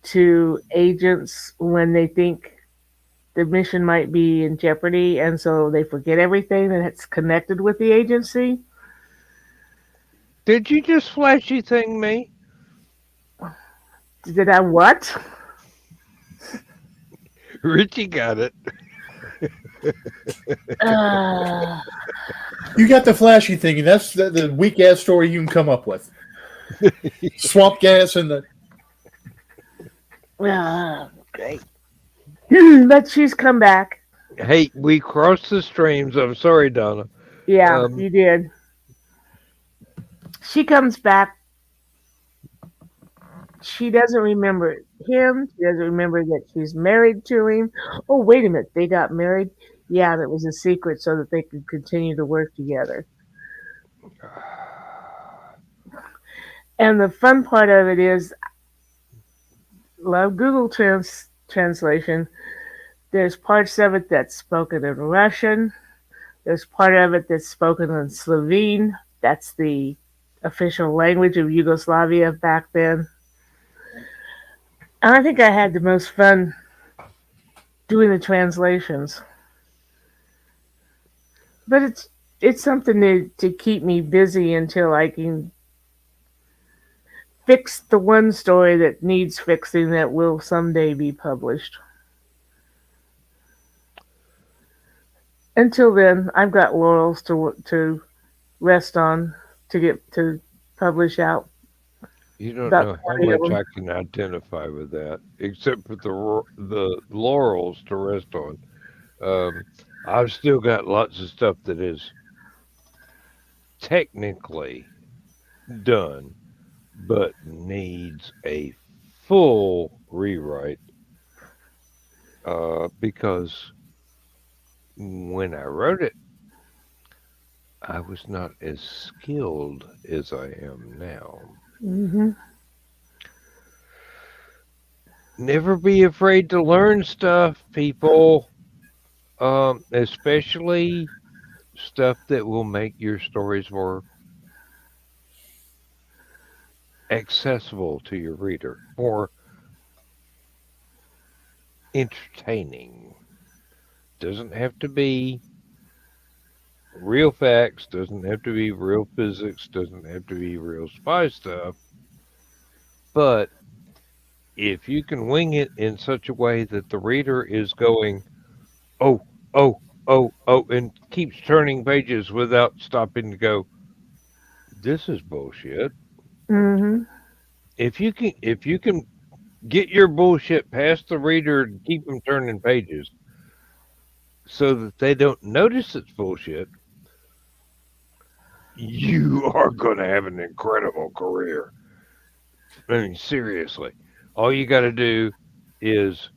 to agents when they think the mission might be in jeopardy, and so they forget everything that's connected with the agency. Did you just flashy thing me? Did I what? Richie got it. Uh, You got the flashy thing, and that's the weak ass story you can come up with. Swamp gas and the. great. But she's come back. Hey, we crossed the streams. I'm sorry, Donna. Yeah, Um, you did. She comes back. She doesn't remember him. She doesn't remember that she's married to him. Oh, wait a minute. They got married? Yeah, that was a secret so that they could continue to work together. And the fun part of it is, love Google translation. There's parts of it that's spoken in Russian. There's part of it that's spoken in Slovene. That's the official language of Yugoslavia back then. And I think I had the most fun doing the translations. But it's something to keep me busy until I can fix the one story that needs fixing that will someday be published. Until then, I've got laurels to rest on to get to publish out. you don't About know how 20 of much them. I can identify with that, except for the laurels to rest on. Um, I've still got lots of stuff that is technically done, but needs a full rewrite because when I wrote it, I was not as skilled as I am now. Hmm. Never be afraid to learn stuff, people, especially stuff that will make your stories more accessible to your reader, more entertaining. Doesn't have to be real facts, doesn't have to be real physics, doesn't have to be real spy stuff. But if you can wing it in such a way that the reader is going, oh, oh, oh, and keeps turning pages without stopping to go, this is bullshit. Hmm. If you can get your bullshit past the reader and keep them turning pages so that they don't notice it's bullshit, you are going to have an incredible career. I mean, seriously. All you got to do is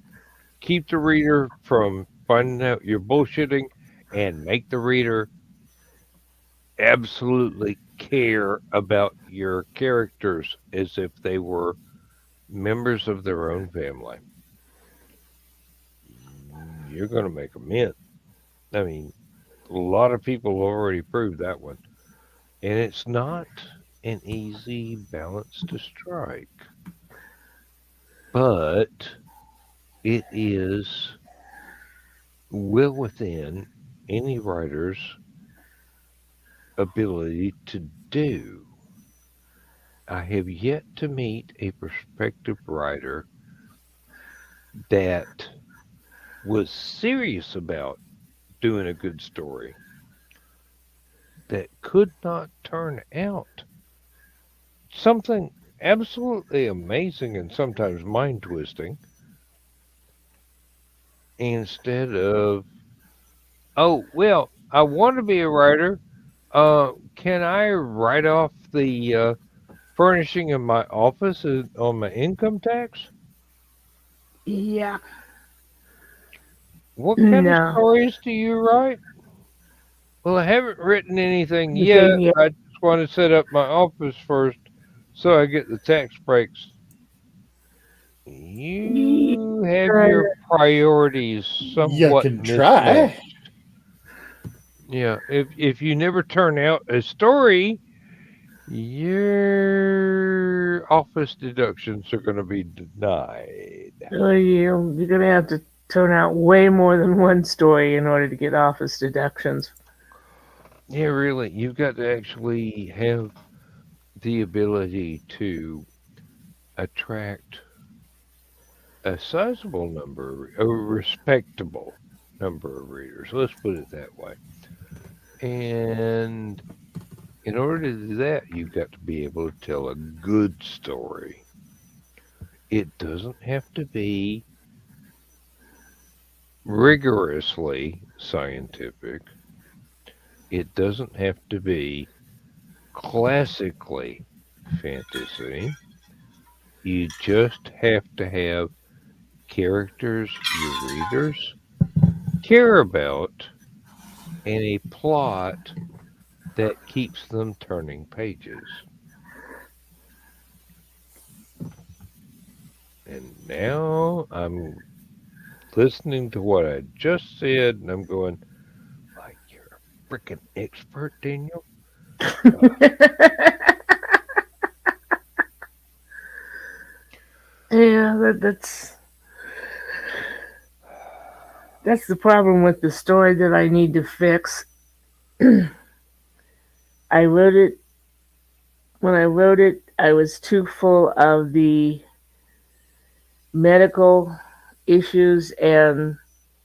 keep the reader from finding out you're bullshitting and make the reader absolutely care about your characters as if they were members of their own family. You're going to make a mint. I mean, a lot of people already proved that one. And it's not an easy balance to strike, but it is well within any writer's ability to do. I have yet to meet a prospective writer that was serious about doing a good story that could not turn out something absolutely amazing and sometimes mind twisting instead of, oh, well, I want to be a writer. Can I write off the furnishing of my office on my income tax? Yeah. What kind of No. stories do you write? Well, I haven't written anything The yet. thing, yeah. I just want to set up my office first so I get the tax breaks. You have your priorities You somewhat can try. mismatched. Yeah, if you never turn out a story, your office deductions are going to be denied. You're gonna have to turn out way more than one story in order to get office deductions. Yeah, really, you've got to actually have the ability to attract a sizable number, a respectable number of readers. Let's put it that way. And in order to do that, you've got to be able to tell a good story. It doesn't have to be rigorously scientific. It doesn't have to be classically fantasy. You just have to have characters your readers care about and a plot that keeps them turning pages. And now I'm listening to what I just said and I'm going, like, you're a freaking expert, Daniel. Yeah, that's the problem with the story that I need to fix. I wrote it when I wrote it. I was too full of the medical issues and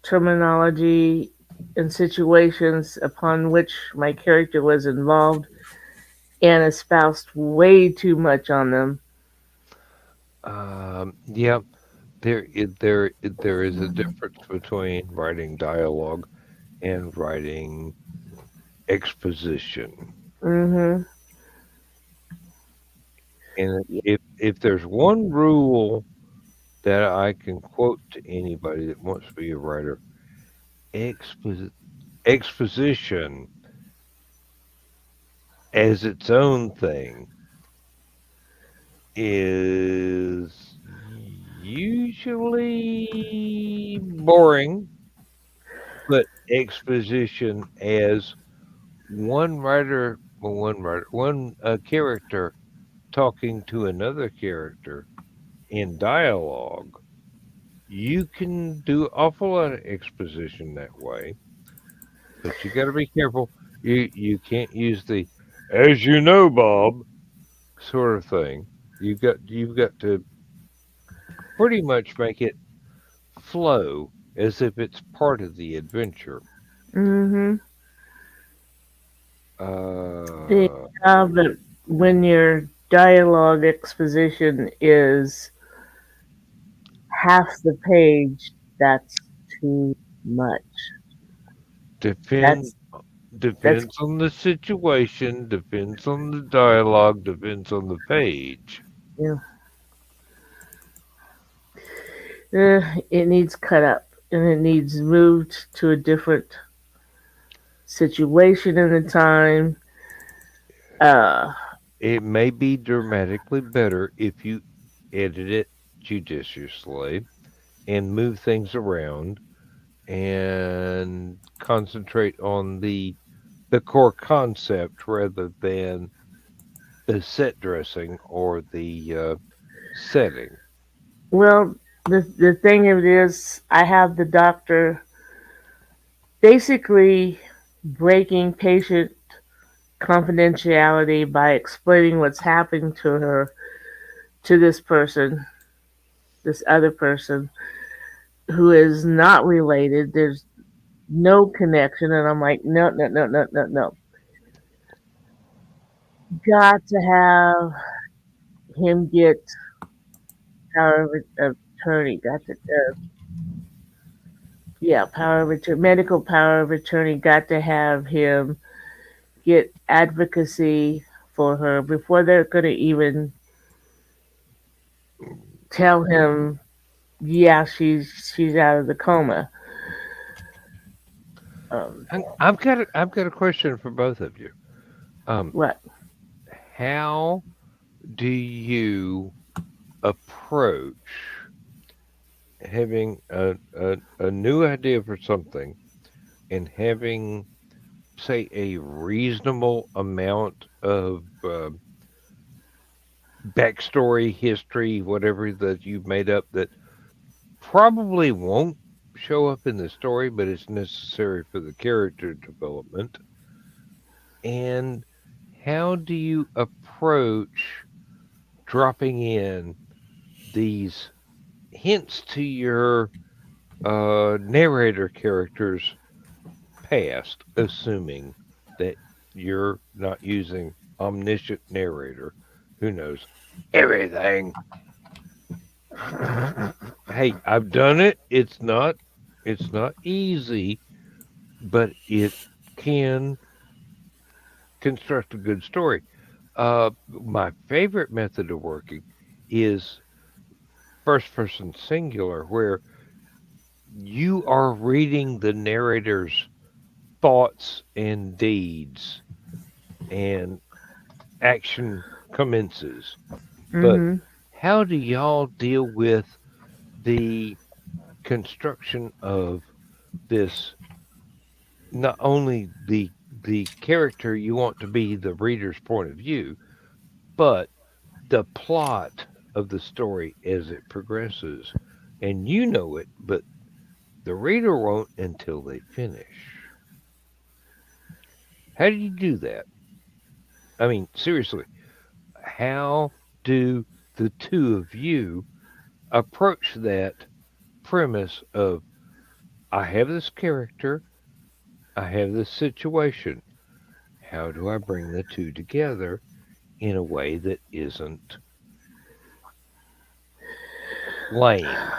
terminology and situations upon which my character was involved and espoused way too much on them. Yeah, there is a difference between writing dialogue and writing exposition. Hmm. And if there's one rule that I can quote to anybody that wants to be a writer, exposition as its own thing is usually boring, but exposition as one character talking to another character in dialogue, you can do an awful lot of exposition that way, but you got to be careful. You can't use the "as you know, Bob" sort of thing. You've got to pretty much make it flow as if it's part of the adventure. Hmm. Yeah, Uh, but when your dialogue exposition is half the page, that's too much. depend That's that's depends on the situation, depends on the dialogue, depends on the page. yeah. It needs cut up and it needs moved to a different situation in the time. Uh, It may be dramatically better if you edit it judiciously and move things around and concentrate on the core concept rather than the set dressing or the setting. well, the thing of it is, I have the doctor basically breaking patient confidentiality by explaining what's happening to her to this person, this other person who is not related. There's no connection, and I'm like, no, no, no, no, no, no. Got to have him get power of attorney. Got to, yeah, power of attorney, medical power of attorney. Got to have him get advocacy for her before they're going to even tell him, yeah, she's out of the coma. Um, I've got a question for both of you. Um, what? how do you approach having a new idea for something and having, say, a reasonable amount of backstory, history, whatever that you've made up that probably won't show up in the story, but it's necessary for the character development? And how do you approach dropping in these hints to your narrator character's past, assuming that you're not using omniscient narrator who knows everything? Hey, I've done it. It's not easy, but it can construct a good story. My favorite method of working is first person singular, where you are reading the narrator's thoughts and deeds, and action commences. But Mm-hmm. how do y'all deal with the construction of this? Not only the character you want to be the reader's point of view, but the plot of the story as it progresses. And you know it, but the reader won't until they finish. How do you do that? I mean, seriously, how do the two of you approach that premise of I have this character, I have this situation. How do I bring the two together in a way that isn't lame?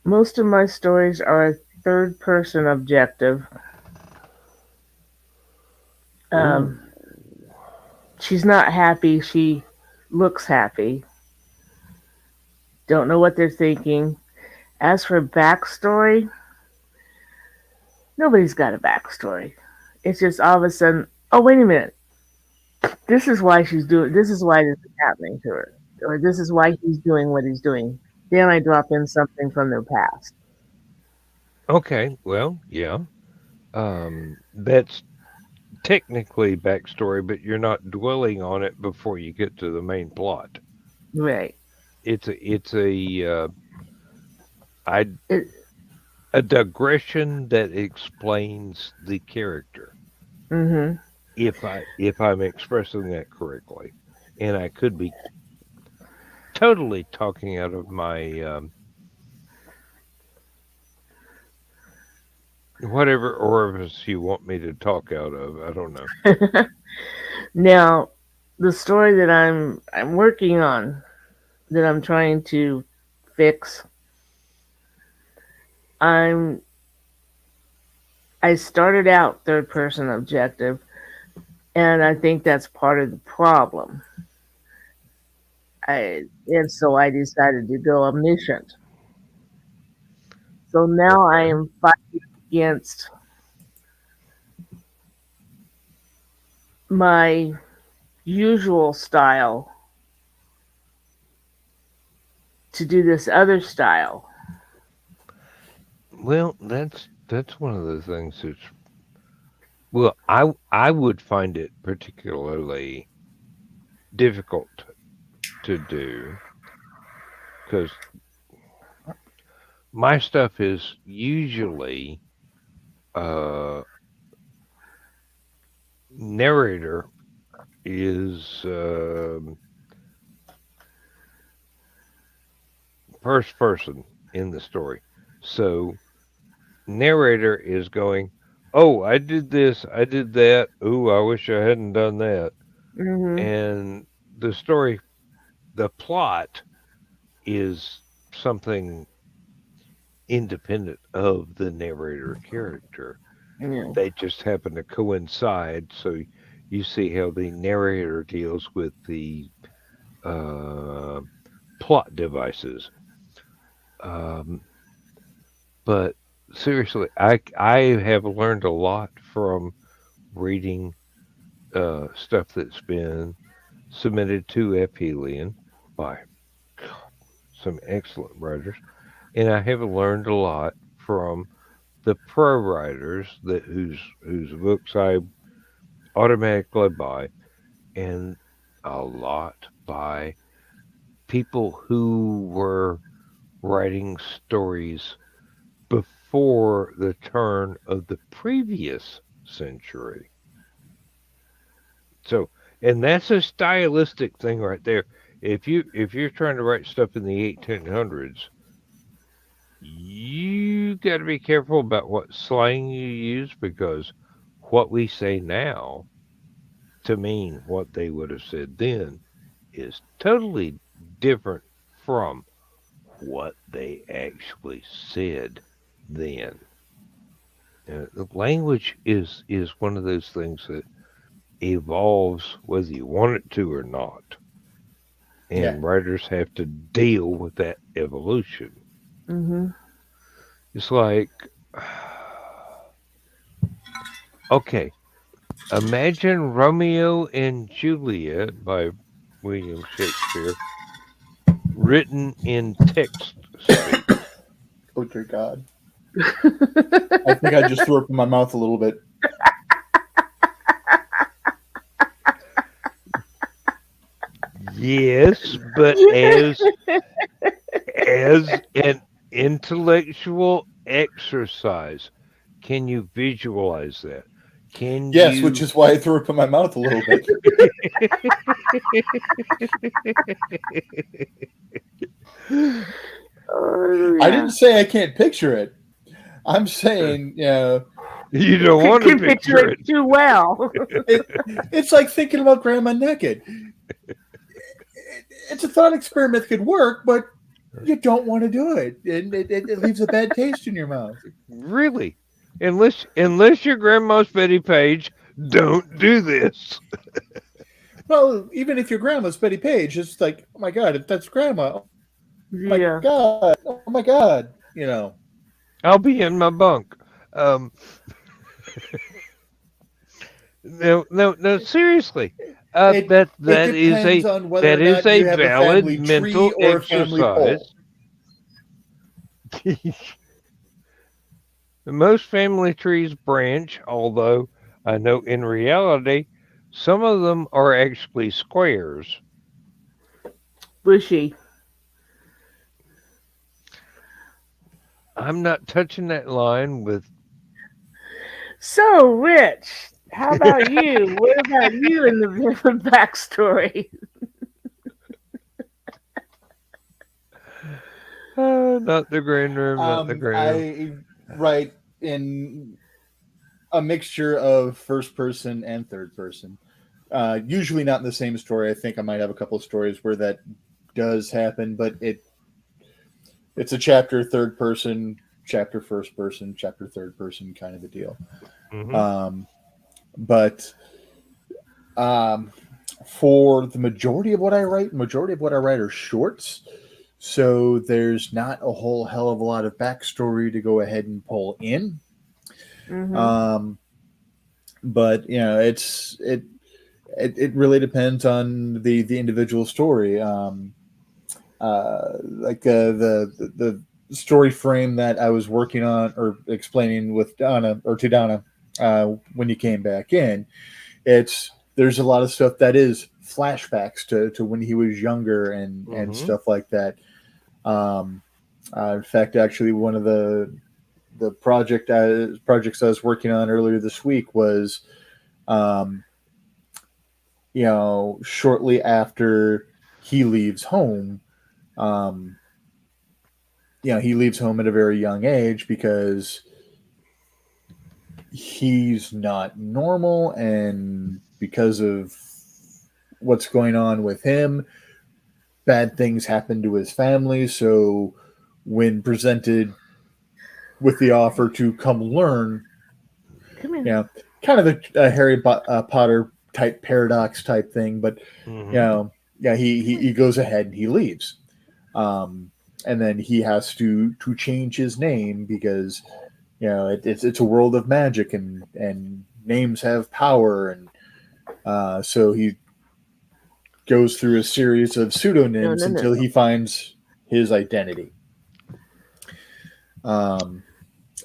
Most of my stories are a third person objective. Ooh, Um, she's not happy. She looks happy. Don't know what they're thinking. As for backstory, nobody's got a backstory. It's just all of a sudden, oh, wait a minute. This is why she's doing, this is why this is happening to her. Or this is why he's doing what he's doing. Then I drop in something from their past. okay. Well, yeah. That's technically backstory, but you're not dwelling on it before you get to the main plot. Right. It's I It, a digression that explains the character. mm-hmm. If I'm expressing that correctly, and I could be totally talking out of my whatever orifice you want me to talk out of. I don't know. Now, the story that I'm working on, that I'm trying to fix, I'm I started out third person objective, and I think that's part of the problem. And so I decided to go omniscient. So now I Okay. am fighting against my usual style to do this other style. Well, that's one of the things that's well, I would find it particularly difficult to do because my stuff is usually uh narrator is first person in the story. So narrator is going, "Oh, I did this, I did that. Ooh, I wish I hadn't done that." Hmm. And the story, the plot is something independent of the narrator character. Yeah. They just happen to coincide. So you see how the narrator deals with the uh, plot devices. Um, but seriously, I have learned a lot from reading stuff that's been submitted to Aphelion by some excellent writers, and I have learned a lot from the pro writers that whose books I automatically buy, and a lot by people who were writing stories before the turn of the previous century. So, and that's a stylistic thing right there. If you're trying to write stuff in the 1800s, you got to be careful about what slang you use because what we say now to mean what they would have said then is totally different from what they actually said then. The language is one of those things that evolves whether you want it to or not, Yeah. and writers have to deal with that evolution. Mm-hmm. It's like, okay, imagine Romeo and Juliet by William Shakespeare written in text speak. Oh dear God. I think I just threw up in my mouth a little bit. Yes, but as an intellectual exercise, can you visualize that? Can Yes, which you? is why I threw up in my mouth a little bit. Oh, I yeah. didn't say I can't picture it. I'm saying, You don't want to Can picture picture it. it too well. it's like thinking about grandma naked. It's a thought experiment that could work, but you don't want to do it, and it leaves a bad taste in your mouth. Really? Unless your grandma's Betty Page, don't do this. Well, even if your grandma's Betty Page, it's like, oh my God, if that's grandma, oh my God, Yeah. oh my God, I'll be in my bunk. Um, no, seriously. it That is depends a on whether or not a you have a valid family tree mental or a family pole. exercise. Most family trees branch, although I know in reality some of them are actually squares. Bushy. I'm not touching that line with. So, Rich, how about you? What about you in the backstory? Not the green room, not the green room. I write in a mixture of first person and third person. Usually not in the same story. I think I might have a couple of stories where that does happen, but it's a chapter third person, chapter first person, chapter third person kind of a deal. Hmm. But um, for the majority of what I write are shorts. So there's not a whole hell of a lot of backstory to go ahead and pull in. Mm-hmm. Um, but it really depends on the individual story. Like the story frame that I was working on or explaining with Donna or to Donna when you came back in, there's a lot of stuff that is flashbacks to when he was younger and Hmm. stuff like that. In fact, actually, one of the projects I was working on earlier this week was, um, shortly after he leaves home. Um, he leaves home at a very young age because he's not normal, and because of what's going on with him, bad things happen to his family. So, when presented with the offer to come learn, Come in. you know, kind of a Harry Potter type paradox type thing, but Hmm. yeah, he goes ahead and he leaves, and then he has to change his name because it's a world of magic and names have power, and so he goes through a series of No, pseudonyms no, no, until no. he finds his identity. Um,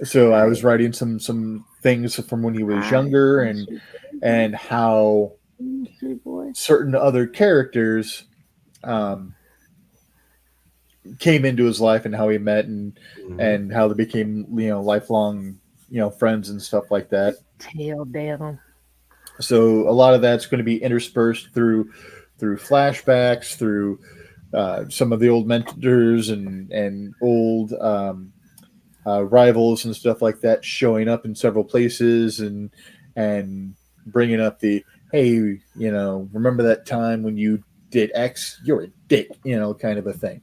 so I was Hi. writing some things from when he was Hi. younger, Come, sweet boy. and how Come, sweet boy. certain other characters um, came into his life, and how he met, Mhm. and how they became lifelong friends and stuff like that. Tail down. So a lot of that's going to be interspersed through flashbacks, through some of the old mentors and old rivals and stuff like that showing up in several places, and bringing up the, hey, remember that time when you did X? You're a dick, kind of a thing.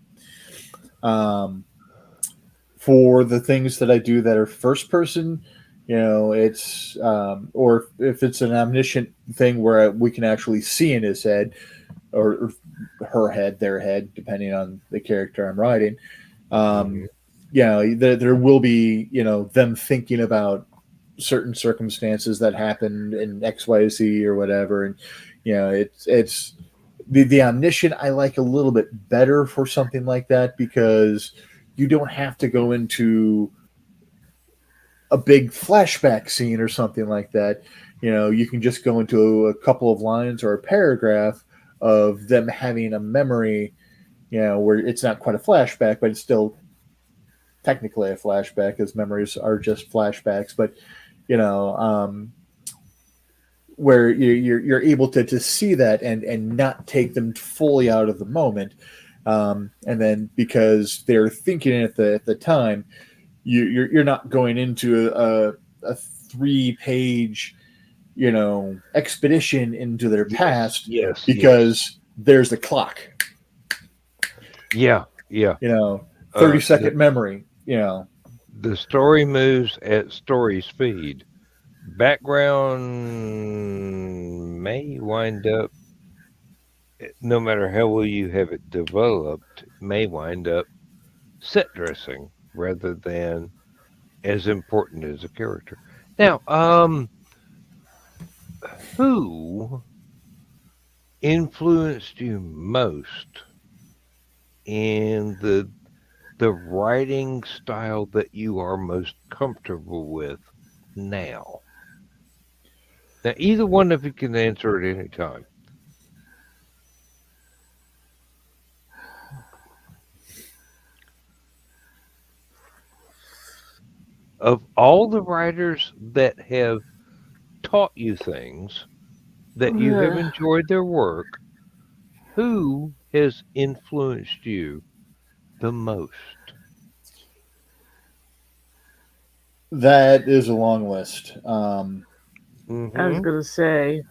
Um, for the things that I do that are first person, it's or if it's an omniscient thing where we can actually see in his head, or her head, their head, depending on the character I'm writing. Um, Mhm. there will be them thinking about certain circumstances that happened in X, Y, Z or whatever, and it's the omniscient I like a little bit better for something like that, because you don't have to go into a big flashback scene or something like that. You can just go into a couple of lines or a paragraph of them having a memory, where it's not quite a flashback, but it's still technically a flashback, as memories are just flashbacks. But you know, where you're able to see that, and not take them fully out of the moment, and then because they're thinking it at the time, you're not going into a 3-page expedition into their Yes, past, yes, yes. because there's the clock, Yeah, yeah. 30 The second memory, the story moves at story speed. Background may wind up, no matter how well you have it developed, may wind up set dressing rather than as important as a character. Now, who influenced you most in the writing style that you are most comfortable with now? Now, either one of you can answer at any time. Of all the writers that have taught you things that you have enjoyed their work, who has influenced you the most? that is a long list. I was Mm-hmm. gonna say. Yep.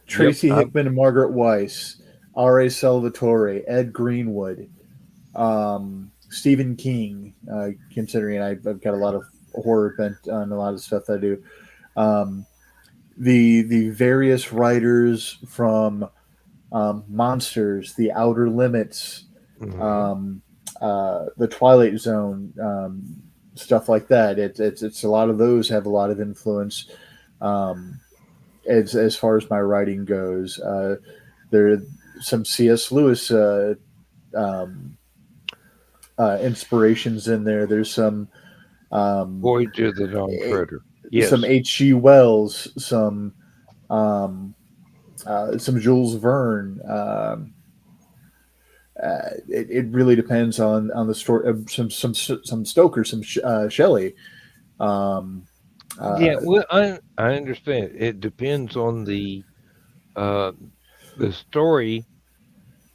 Tracy Hickman and Margaret Weiss, R.A. Salvatore, Ed Greenwood, Stephen King, considering I've got a lot of horror bent on a lot of stuff that I do. Um, the various writers from Monsters, The Outer Limits, Mm-hmm. um, The Twilight Zone, stuff like that. It's a lot of those have a lot of influence, um, as far as my writing goes. There are some C.S. Lewis um, inspirations in there. There's um, Voyage of the Dawn Treader. some Yes. H.G. Wells, um, some Jules Verne. It really depends on the story. Some Stoker, some Shelley. Um, Yeah. uh, Well, I understand. It depends on uh the story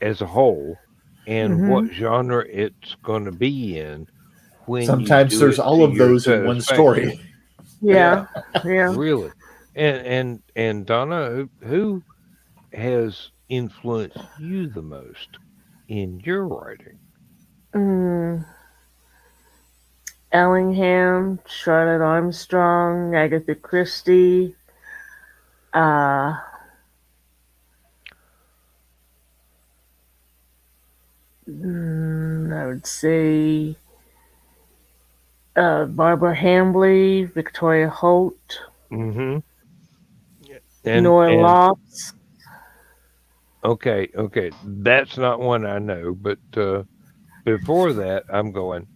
as a whole and Mm-hmm. what genre it's going to be in when you Sometimes do there's it to all of your those in one satisfaction. story. Yeah, Yeah. Yeah. really. And Donna, who has influenced you the most in your writing? Mm. Ellingham, Charlotte Armstrong, Agatha Christie. Uh, I would say Barbara Hambly, Victoria Holt, Hmm. Nora And Lofts. Okay, okay. That's not one I know, but before that, I'm going,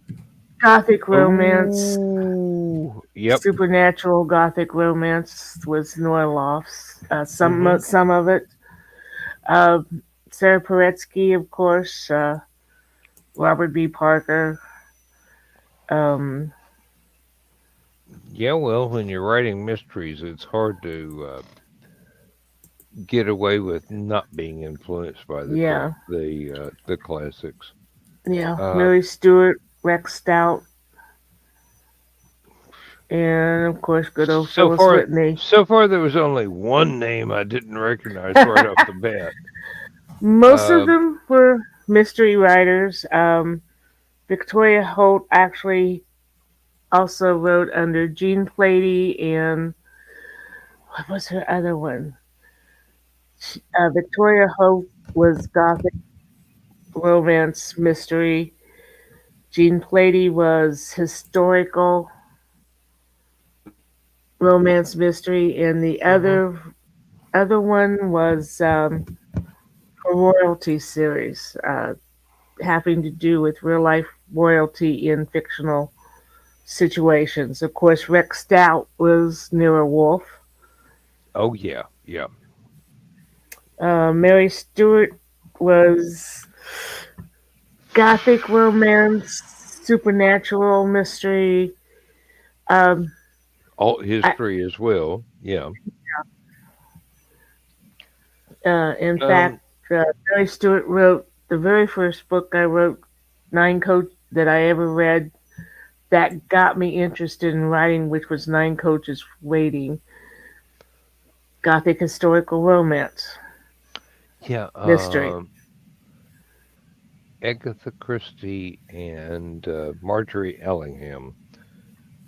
Gothic romance, oh, yep. supernatural gothic romance was Norlof's. Mm-hmm. Some of it. Uh, Sarah Paretsky, of course. Robert B. Parker. Um, Yeah, well, when you're writing mysteries, it's hard to get away with not being influenced by yeah, the classics. yeah. Uh, Mary Stewart, Rex Stout, and of course, good old so Phyllis far, Whitney. so far, there was only one name I didn't recognize right off the bat. Most of Um, them were mystery writers. Victoria Holt actually also wrote under Jean Plady and what was her other one? Victoria Holt was gothic romance mystery. Jean Plady was historical romance mystery, and the mhm. other one was a royalty series having to do with real life royalty in fictional situations. Of course, Rex Stout was Nero Wolfe. Oh yeah, yeah. Mary Stewart was gothic romance, supernatural mystery. Um, Alt I, history as well. Yeah. in Um, fact, Mary Stewart wrote the very first book I wrote, Nine Coach, that I ever read. That got me interested in writing, which was Nine Coaches Waiting, gothic historical romance yeah. mystery. Agatha Christie and Marjorie Ellingham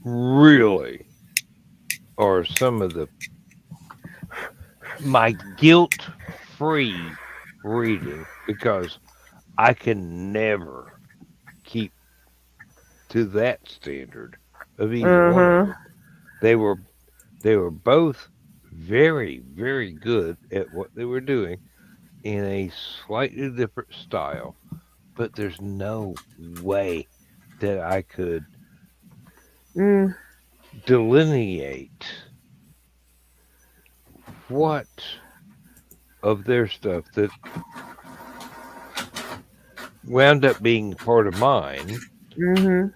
really are some of the my guilt-free reading because I can never keep to that standard of either one of Uh-huh. them. They were they were both very very good at what they were doing in a slightly different style, but there's no way that I could Mm, delineate what of their stuff that wound up being part of mine mm-hmm.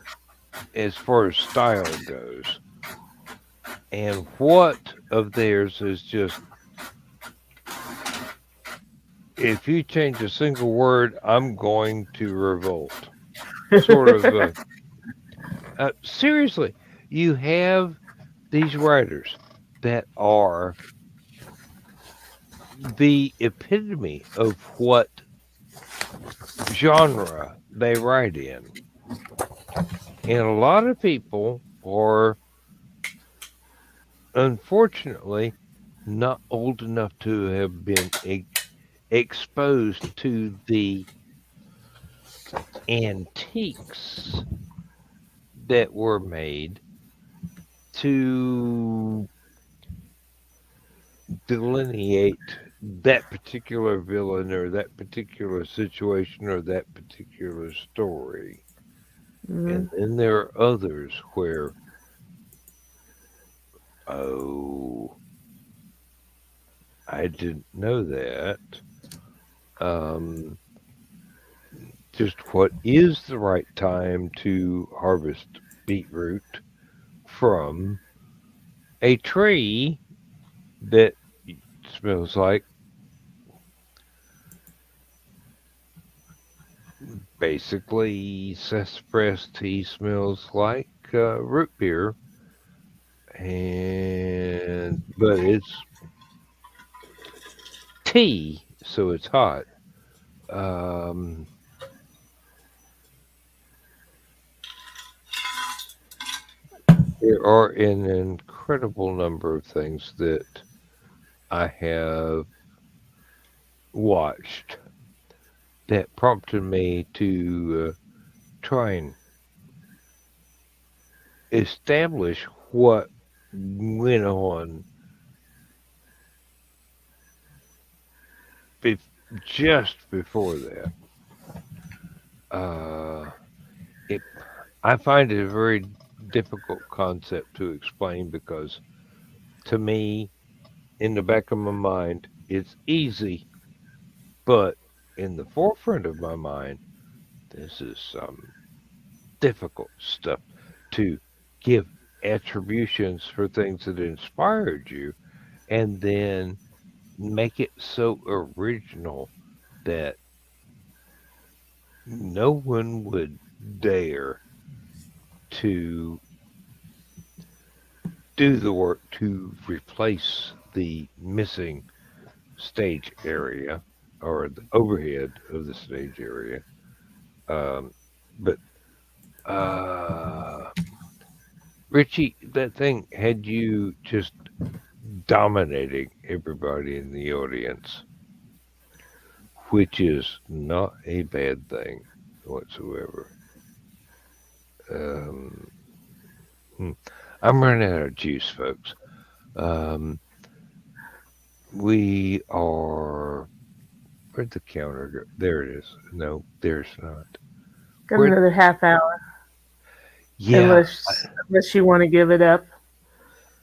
as far as style goes, and what of theirs is just if you change a single word, I'm going to revolt. Sort of, seriously, you have these writers that are the epitome of what genre they write in. And a lot of people are unfortunately not old enough to have been exposed to the antiques that were made to delineate that particular villain or that particular situation or that particular story. Mm-hmm. And then there are others where, oh, I didn't know that. Um, just what is the right time to harvest beetroot from a tree that smells like basically sassafras tea smells like root beer, and but it's tea, so it's hot. Um, there are an incredible number of things that I have watched that prompted me to try and establish what went on just before that, uh, it I find it a very difficult concept to explain because to me, in the back of my mind, it's easy, but in the forefront of my mind, this is some difficult stuff to give attributions for things that inspired you and then make it so original that no one would dare to do the work to replace the missing stage area or the overhead of the stage area. Um, but uh, Richie, that thing had you just dominating everybody in the audience, which is not a bad thing whatsoever. Um, hmm. I'm running out of juice, folks. Um, we are. Where'd the counter go? There it is. No, there's not. Got Where? another half hour, Yeah, unless you want to give it up.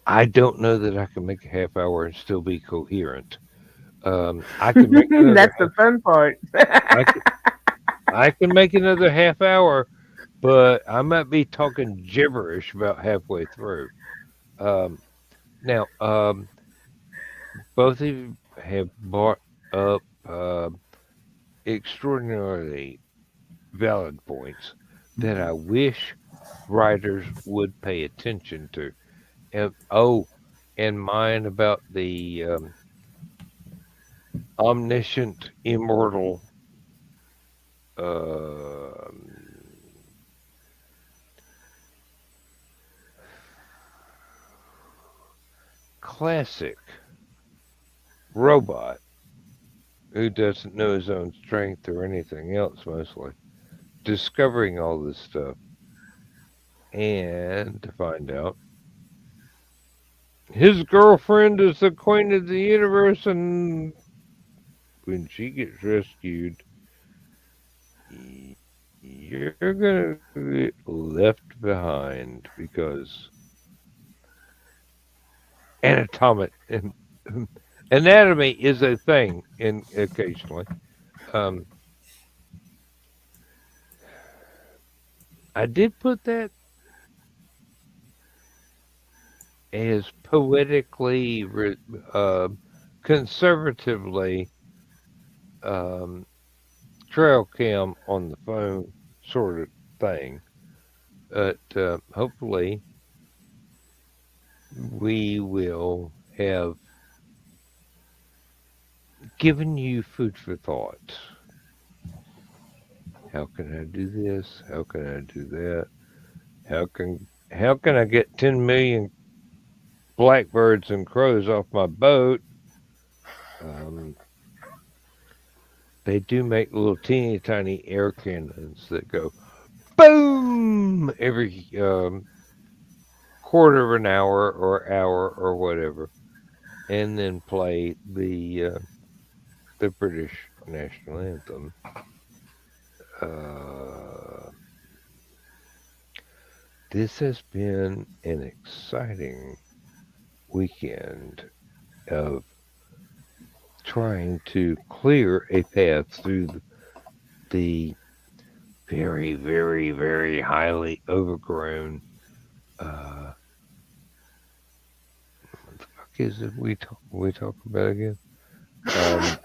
I don't know that I can make a half hour and still be coherent. I can make another That's the fun part. I can, I can make another half hour, but I might be talking gibberish about halfway through. Um, now, both of you have brought up extraordinarily valid points that I wish writers would pay attention to. And and mine about the omniscient, immortal, um classic robot who doesn't know his own strength or anything else, mostly discovering all this stuff and to find out his girlfriend is the queen of the universe, and when she gets rescued, you're gonna get left behind because anatomic and anatomy is a thing in occasionally. Um, I did put that as poetically, conservatively, um, trail cam on the phone sort of thing. But hopefully, we will have given you food for thought. How can I do this? How can I do that? How can I get 10 million blackbirds and crows off my boat? Um, they do make little teeny tiny air cannons that go boom every quarter of an hour or whatever, and then play the British national anthem. Uh, this has been an exciting weekend of trying to clear a path through the very, very, very highly overgrown. What the fuck is it we talk about again? Um,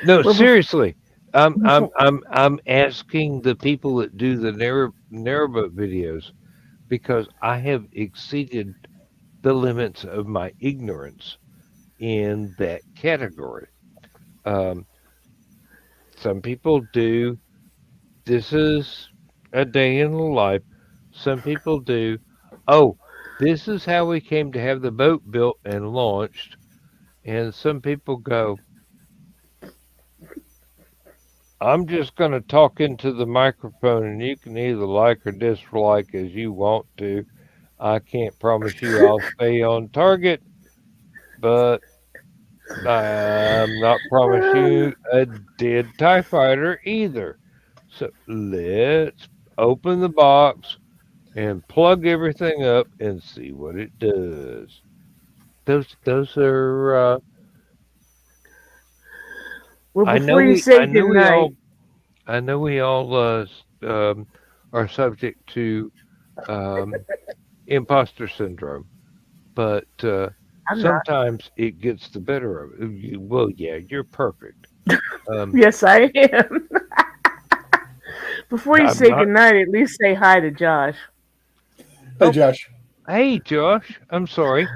no, Well, seriously. I'm asking the people that do the narrowboat videos because I have exceeded the limits of my ignorance in that category. Um, some people do. This is a day in the life. Some people do. Oh, this is how we came to have the boat built and launched. And some people go, I'm just going to talk into the microphone and you can either like or dislike as you want to. I can't promise you I'll stay on target, but I'm not promising you a dead TIE fighter either. So let's open the box and plug everything up and see what it does. Those are Well, I before know you we say goodnight, I know we all are subject to um, imposter syndrome, but I'm not. sometimes it gets the better of it. Well, yeah, you're perfect. Um, Yes, I am. Before you I'm say not. goodnight, at least say hi to Josh. Hi, Oh, Josh. hey, Josh. I'm sorry.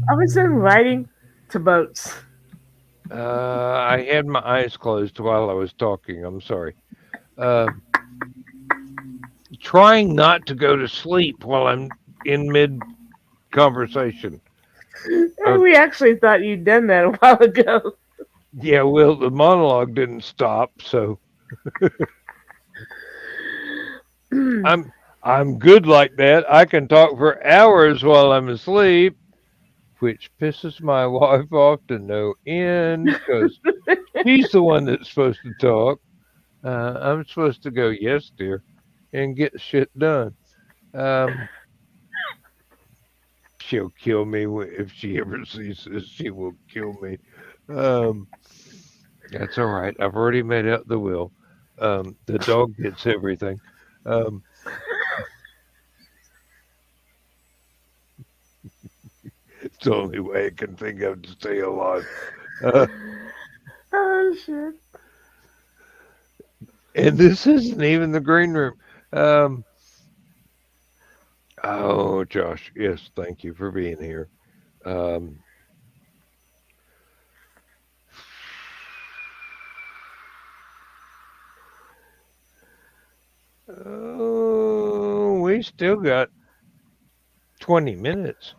I was in writing to boats. I had my eyes closed while I was talking. I'm sorry. Uh, Trying not to go to sleep while I'm in mid conversation. And Uh, we actually thought you'd done that a while ago. yeah, well, the monologue didn't stop, so I'm I'm good like that. I can talk for hours while I'm asleep, which pisses my wife off to no end because she's the one that's supposed to talk. I'm supposed to go, yes, dear, and get shit done. Um, she'll kill me if she ever sees this. She will kill me. Um, that's all right. I've already made out the will. The dog gets everything. Um, it's the only way I can think of to stay alive. Uh, Oh shit. and this isn't even the green room. Um, oh, Josh, yes, thank you for being here. Um, oh, we still got 20 minutes.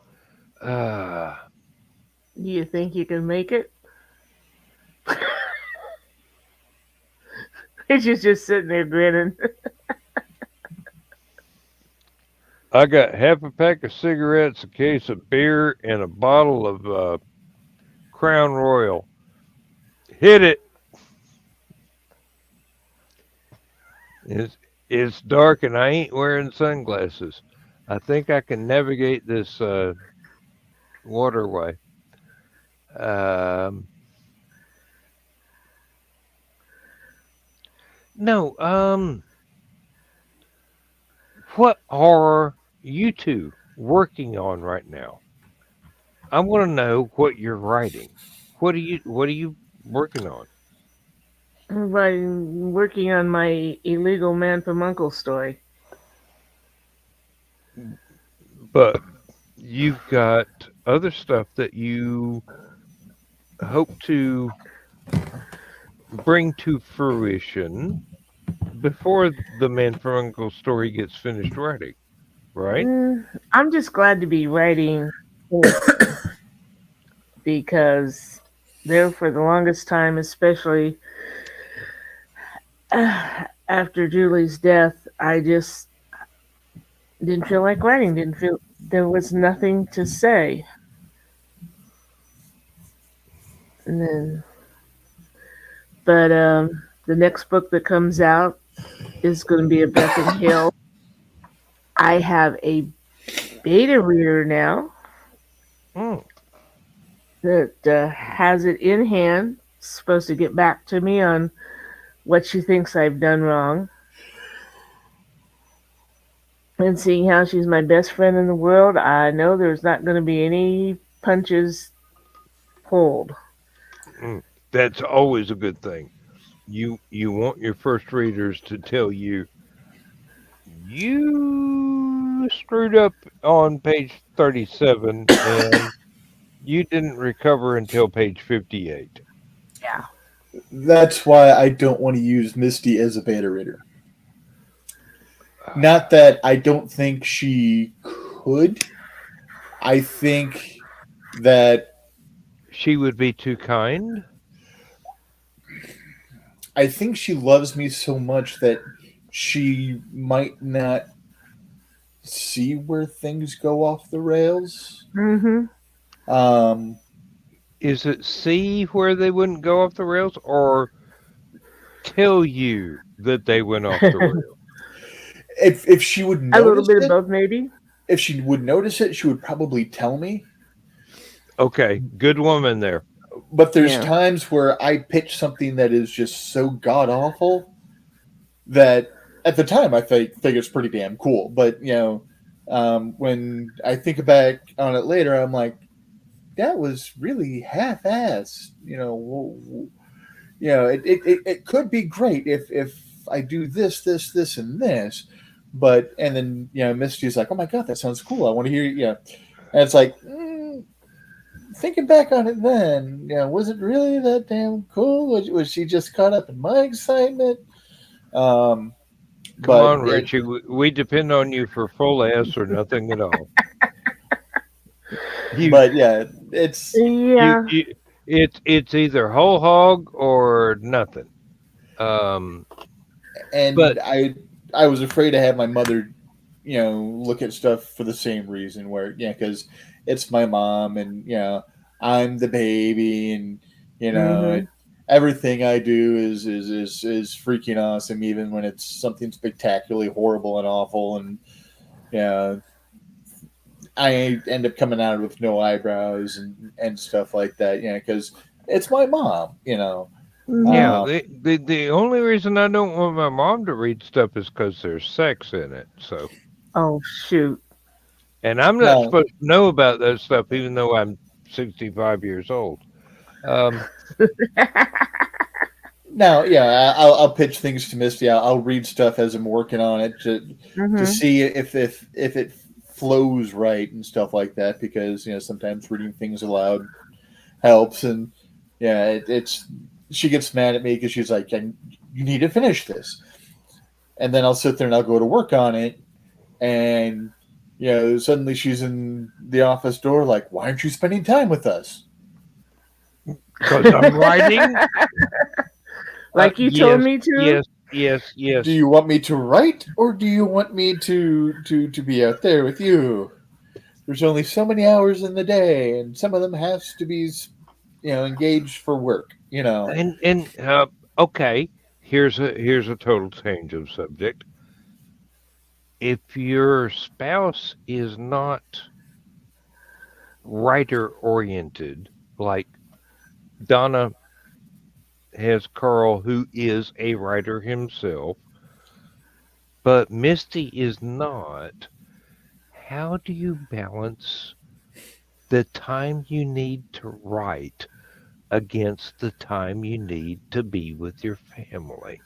Uh, Do you think you can make it? She's just sitting there grinning. I got half a pack of cigarettes, a case of beer, and a bottle of Crown Royal. Hit it. It's, it's dark and I ain't wearing sunglasses. I think I can navigate this waterway. Um, no, what are you two working on right now? I want to know what you're writing. What are you working on? I'm working on my illegal man from Uncle story. But you've got other stuff that you hope to bring to fruition before the Man from Uncle story gets finished writing, right? I'm just glad to be writing because there for the longest time, especially after Julie's death, I just didn't feel like writing. Didn't feel there was nothing to say. And then, but the next book that comes out is going to be a Brecken Hill. I have a beta reader now Mm, that has it in hand. Supposed to get back to me on what she thinks I've done wrong. And seeing how she's my best friend in the world, I know there's not going to be any punches pulled. mm. That's always a good thing. You want your first readers to tell you you screwed up on page 37 and you didn't recover until page 58. Yeah. That's why I don't want to use Misty as a beta reader. Not that I don't think she could. I think that She would be too kind. she loves me so much that she might not see where things go off the rails. Mm-hmm. Um, Is it see where they wouldn't go off the rails, or tell you that they went off the rails? If she would A little notice bit of it, both, maybe. if she would notice it, she would probably tell me. Okay, good woman there. But there's Yeah. times where I pitch something that is just so god awful that at the time I think it's pretty damn cool. But when I think back on it later, I'm like, that was really half-assed. It could be great if I do this, this, this, and this. But and then Misty's like, oh my god, that sounds cool. I want to hear you. And it's like, thinking back on it, then was it really that damn cool? Was she just caught up in my excitement? Um, Come but on, Richie. We depend on you for full ass or nothing at all. You, but yeah, it's Yeah. you. It's either whole hog or nothing. Um, and but I was afraid to have my mother, look at stuff for the same reason where because it's my mom and I'm the baby and Mhm. everything I do is freaking awesome even when it's something spectacularly horrible and awful and yeah I end up coming out with no eyebrows and stuff like that because it's my mom. Mhm. yeah, um, the only reason I don't want my mom to read stuff is because there's sex in it. So, Oh shoot. and I'm not now supposed to know about that stuff, even though I'm 65 years old. Um, Now, yeah, I'll pitch things to Misty. I'll read stuff as I'm working on it to Mhm. see if it flows right and stuff like that. Because sometimes reading things aloud helps, and yeah, it's she gets mad at me because she's like, "You need to finish this," and then I'll sit there and I'll go to work on it, and suddenly she's in the office door like, "Why aren't you spending time with us?" because I'm writing. Like you told Yes, me to. yes, yes, Do yes. you want me to write or do you want me to be out there with you? There's only so many hours in the day, and some of them has to be engaged for work. And okay, here's a total change of subject. If your spouse is not writer oriented, like Donna has Carl, who is a writer himself, but Misty is not, how do you balance the time you need to write against the time you need to be with your family?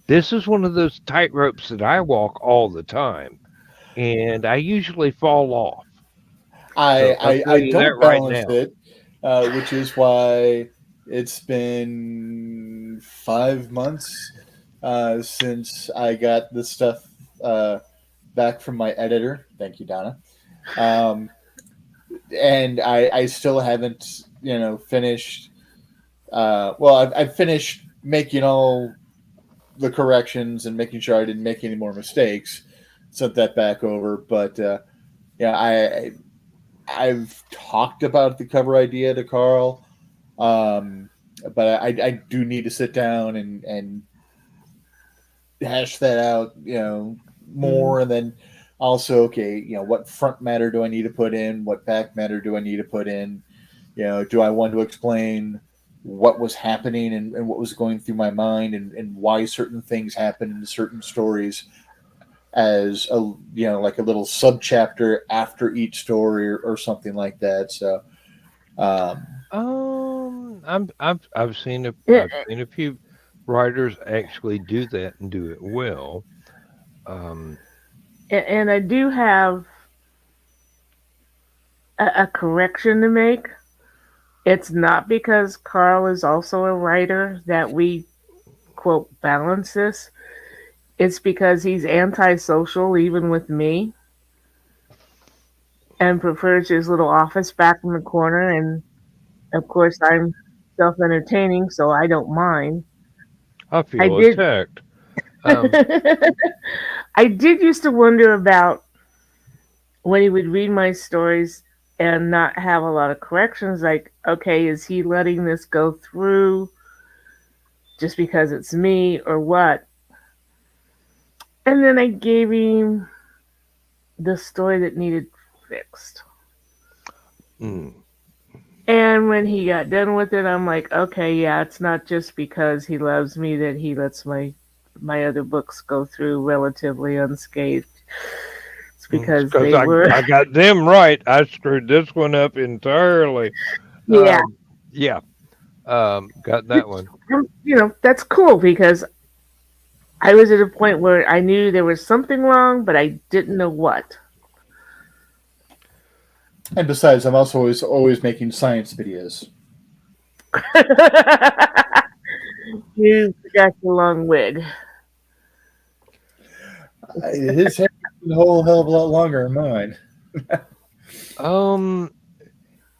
This is one of those tightropes that I walk all the time, and I usually fall off. So I'll tell I you that don't right balance now. it, which is why it's been 5 months since I got this stuff uh, back from my editor. Thank you, Donna. Um, and I still haven't finished. Well, I've finished making all the corrections and making sure I didn't make any more mistakes. Sent that back over, but yeah, I've talked about the cover idea to Carl, um, but I do need to sit down and hash that out, Mhm. more, and then also, okay, what front matter do I need to put in? What back matter do I need to put in? Do I want to explain what was happening and what was going through my mind and why certain things happen in certain stories as a like a little sub chapter after each story or something like that. So um, I've seen a few writers actually do that and do it well. Um, And I do have a correction to make. It's not because Carl is also a writer that we quote balance this. It's because he's antisocial even with me and prefers his little office back in the corner. And of course, I'm self entertaining, so I don't mind. I I feel did. attacked. Um, I did used to wonder about when he would read my stories. and not have a lot of corrections. Like, okay, is he letting this go through just because it's me or what? And then I gave him the story that needed fixed. Mm. And when he got done with it, I'm like, okay, yeah, it's not just because he loves me that he lets my other books go through relatively unscathed. It's It's because because they were, I got them right. I screwed this one up entirely. yeah. Yeah, got that Which, one. that's cool because I was at a point where I knew there was something wrong, but I didn't know what. And besides, I'm also always making science videos. You forgot your long wig. His hair is a whole hell of a lot longer than mine. Um,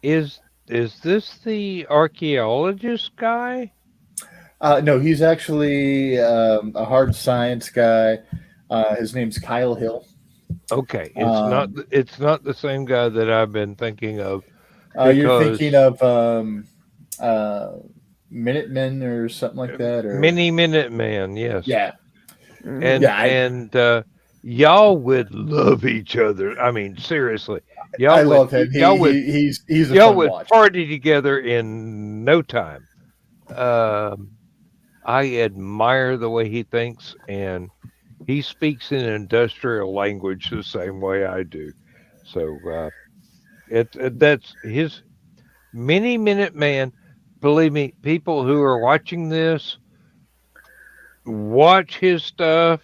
is this the archaeologist guy? No, he's actually a hard science guy. His name's Kyle Hill. Okay, Um, it's not the same guy that I've been thinking of you're thinking because of uh, Minutemen or something like that, or Mini Minute Man, yes, yeah, Hmm. yeah. y'all would love each other. I mean, seriously, I love him. y'all would He's a y'all fun would watch. party together in no time. Um, I admire the way he thinks, and he speaks in industrial language the same way I do. So that's his Mini Minute Man. Believe me, people who are watching this, watch his stuff.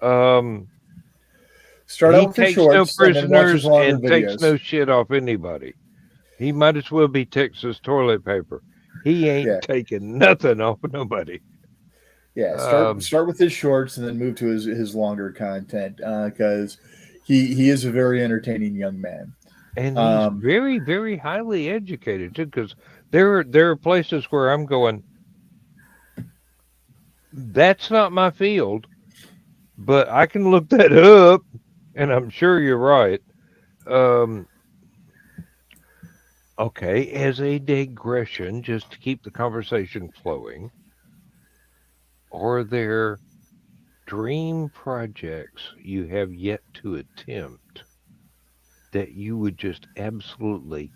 Um, Start out he with his takes no shorts and then watch his prisoners longer and takes videos. no shit off anybody. He might as well be Texas toilet paper. He Yeah, ain't taking nothing off of nobody. yeah. Um, Start with his shorts and then move to his longer content because he is a very entertaining young man. and he's Um, very, very highly educated too, because there are places where I'm going, that's not my field, but I can look that up, and I'm sure you're right. Um, okay, as a digression, just to keep the conversation flowing, are there dream projects you have yet to attempt that you would just absolutely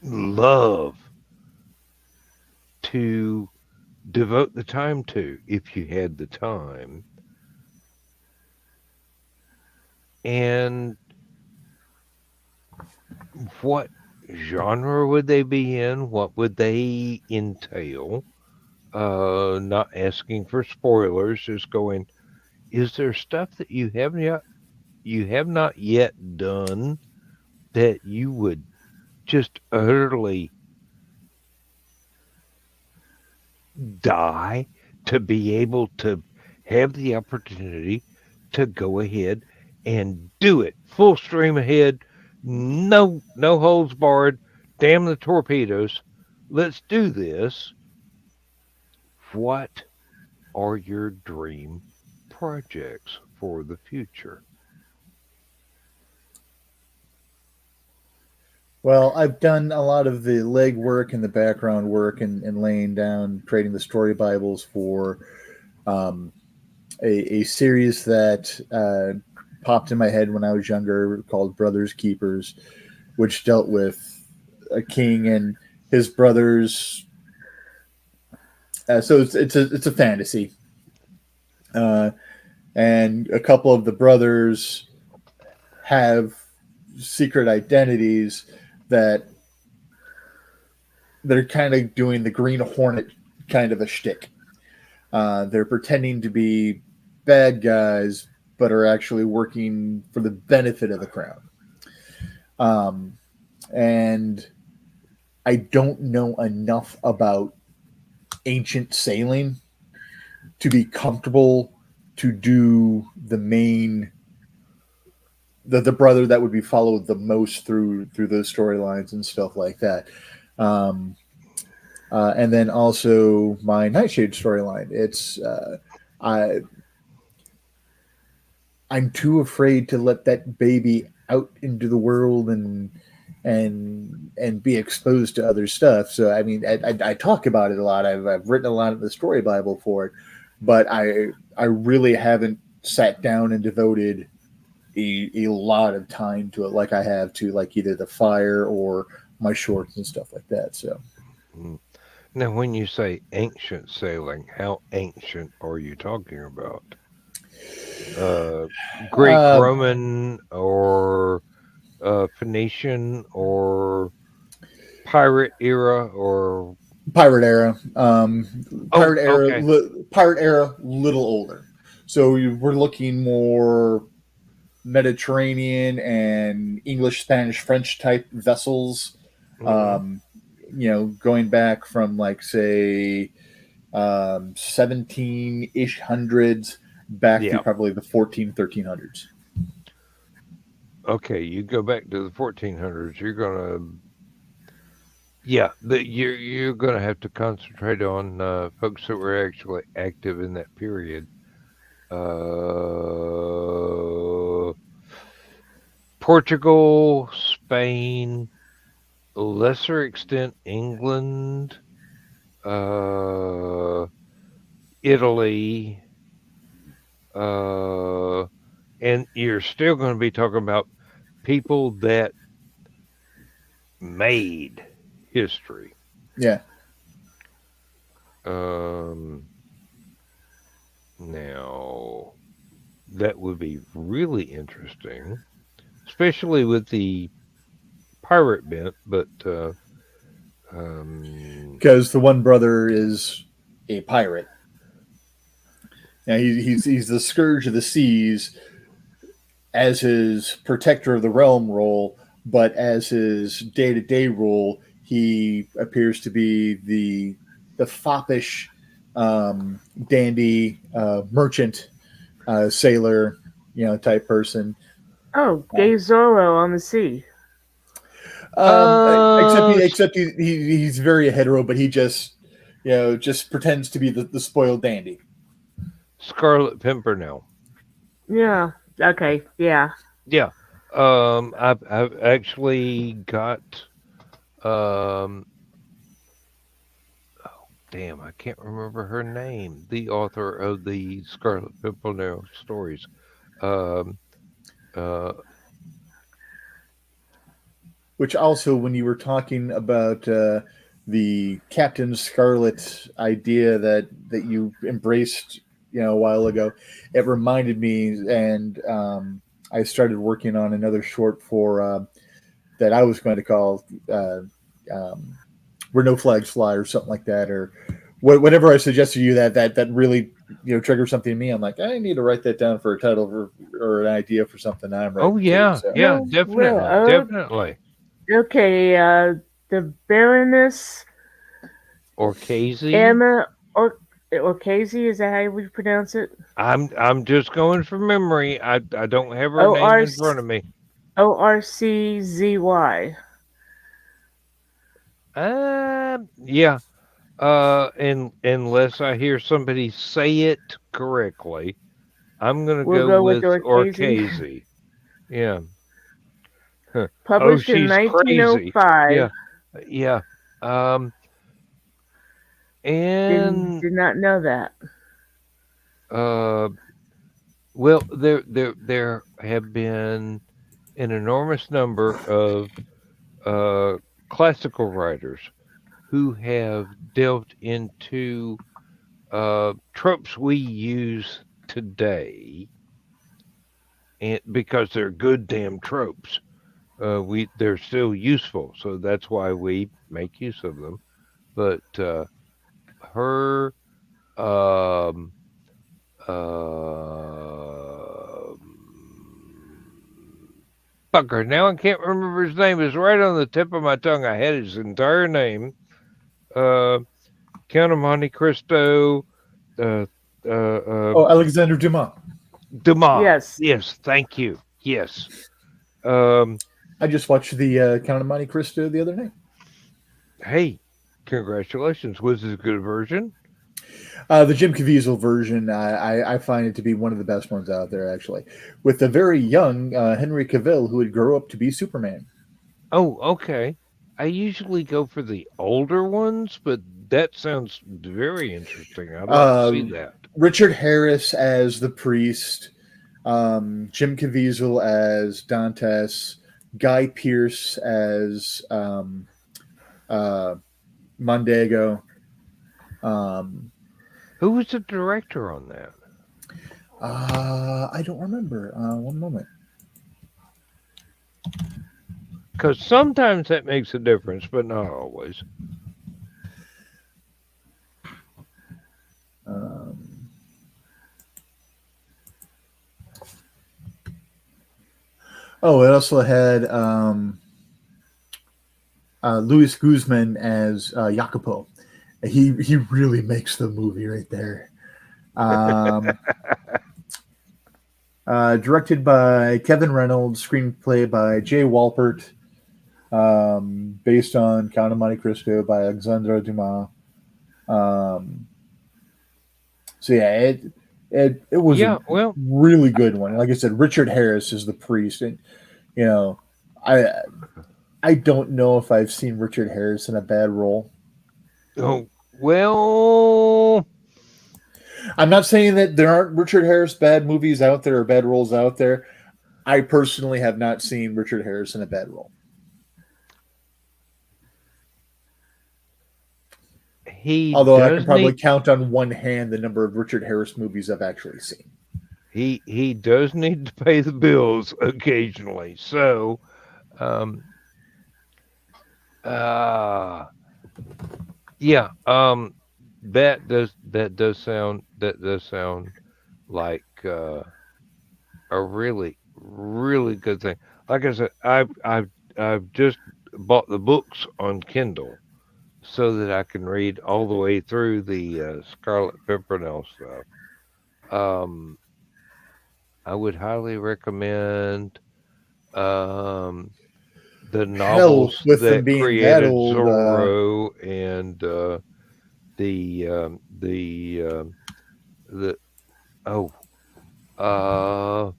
love to devote the time to if you had the time? And what genre would they be in? What would they entail? Not asking for spoilers, just going, is there stuff that you have not yet done that you would just utterly die to be able to have the opportunity to go ahead and do it full stream ahead, no holds barred, damn the torpedoes, let's do this. What are your dream projects for the future? well, I've done a lot of the leg work and the background work and laying down, creating the story Bibles for um, a series that popped in my head when I was younger called Brothers Keepers, which dealt with a king and his brothers. So it's a fantasy, uh, and a couple of the brothers have secret identities that they're kind of doing the Green Hornet kind of a shtick. They're pretending to be bad guys, but are actually working for the benefit of the crown. Um, and I don't know enough about ancient sailing to be comfortable to do the brother that would be followed the most through those storylines and stuff like that. Um, and then also my Nightshade storyline. I I'm too afraid to let that baby out into the world and be exposed to other stuff. So I mean, I talk about it a lot. I've written a lot of the story Bible for it, but I really haven't sat down and devoted a lot of time to it like I have to like either the fire or my shorts and stuff like that. So Mm. Now, when you say ancient sailing, how ancient are you talking about? Uh, Greek, uh, Roman, or Phoenician, or pirate era, or pirate era, oh, okay, pirate era, little older. So we're looking more Mediterranean and English, Spanish, French type vessels. hmm Um, going back from like say 17 ish hundreds back through yeah, probably the 1300s. okay. You go back to the 1400s. You're gonna, yeah, you're gonna have to concentrate on folks that were actually active in that period. Uh, Portugal, Spain, lesser extent England, uh, Italy, uh, and you're still going to be talking about people that made history. Yeah, Um, Now that would be really interesting, especially with the pirate bent. But um, because the one brother is a pirate. Now he's the scourge of the seas as his protector of the realm role, but as his day to day role, he appears to be the foppish dandy merchant sailor, type person. Oh, gay Zorro on the sea. Except uh, he's very hetero, but he just just pretends to be the spoiled dandy. Scarlet Pimpernel. Yeah. Okay. Yeah. Yeah. I've actually got um damn, I can't remember her name. The author of the Scarlet Pimpernel stories. Um uh Which also, when you were talking about the Captain Scarlet idea that you embraced, a while ago, it reminded me, and I started working on another short for that I was going to call um, "Where No Flags Fly" or something like that, or whatever I suggested to you that really triggered something in me. I'm like, I need to write that down for a title or an idea for something I'm oh writing too. yeah, So yeah, Oh, well. definitely, Oh, definitely. okay. The Baroness Or Casey. Emma or Casey. Is that how we pronounce it? I'm just going from memory. I don't have her O name R in front of me. ORCZY. Yeah. And unless I hear somebody say it correctly, I'm gonna We'll go go with with Orcasey. Orcasey. Yeah. Huh. Oh, Published in she's crazy. 1905. Yeah. Yeah. Um. Didn't And did not know that. uh. Well, there have been an enormous number of uh classical writers who have delved into tropes we use today, and because they're good damn tropes, they're still useful, so that's why we make use of them. But her um, uh, fucker, now I can't remember his name. It's right on the tip of my tongue. I had his entire name. Uh, Count of Monte Cristo. Uh, oh, Alexander Dumas. Dumas. Yes. Yes, thank you. Yes. Um, I just watched the Count of Monte Cristo the other night. hey, congratulations. Was this a good version? The Jim Caviezel version, I find it to be one of the best ones out there, actually, with the very young Henry Cavill, who would grow up to be Superman. Oh, okay. I usually go for the older ones, but that sounds very interesting. I'd like to see Uh, that. Richard Harris as the priest, Jim Caviezel as Dantes, Guy Pearce as uh, Mondego. Um, Who was the director on that? I don't remember. One moment. Because sometimes that makes a difference, but not always. Um, oh, it also had Luis Guzman as Jacopo. He really makes the movie right there. Um, directed by Kevin Reynolds, screenplay by Jay Walpert, based on Count of Monte Cristo by Alexandre Dumas. Um, so yeah, it was a Yeah, well, really good one. Like I said, Richard Harris is the priest, and you know, I I don't know if I've seen Richard Harris in a bad role. oh, well, I'm not saying that there aren't Richard Harris bad movies out there or bad roles out there. I personally have not seen Richard Harris in a bad role. he Although I can does probably need count on one hand the number of Richard Harris movies I've actually seen. he does need to pay the bills occasionally. So, um, uh, yeah, that does sound like a really good thing. Like I said, I've just bought the books on Kindle so that I can read all the way through the Scarlet Pimpernel stuff. Um, I would highly recommend um, the Hell, novels with them that being that created old, Zorro and the oh uh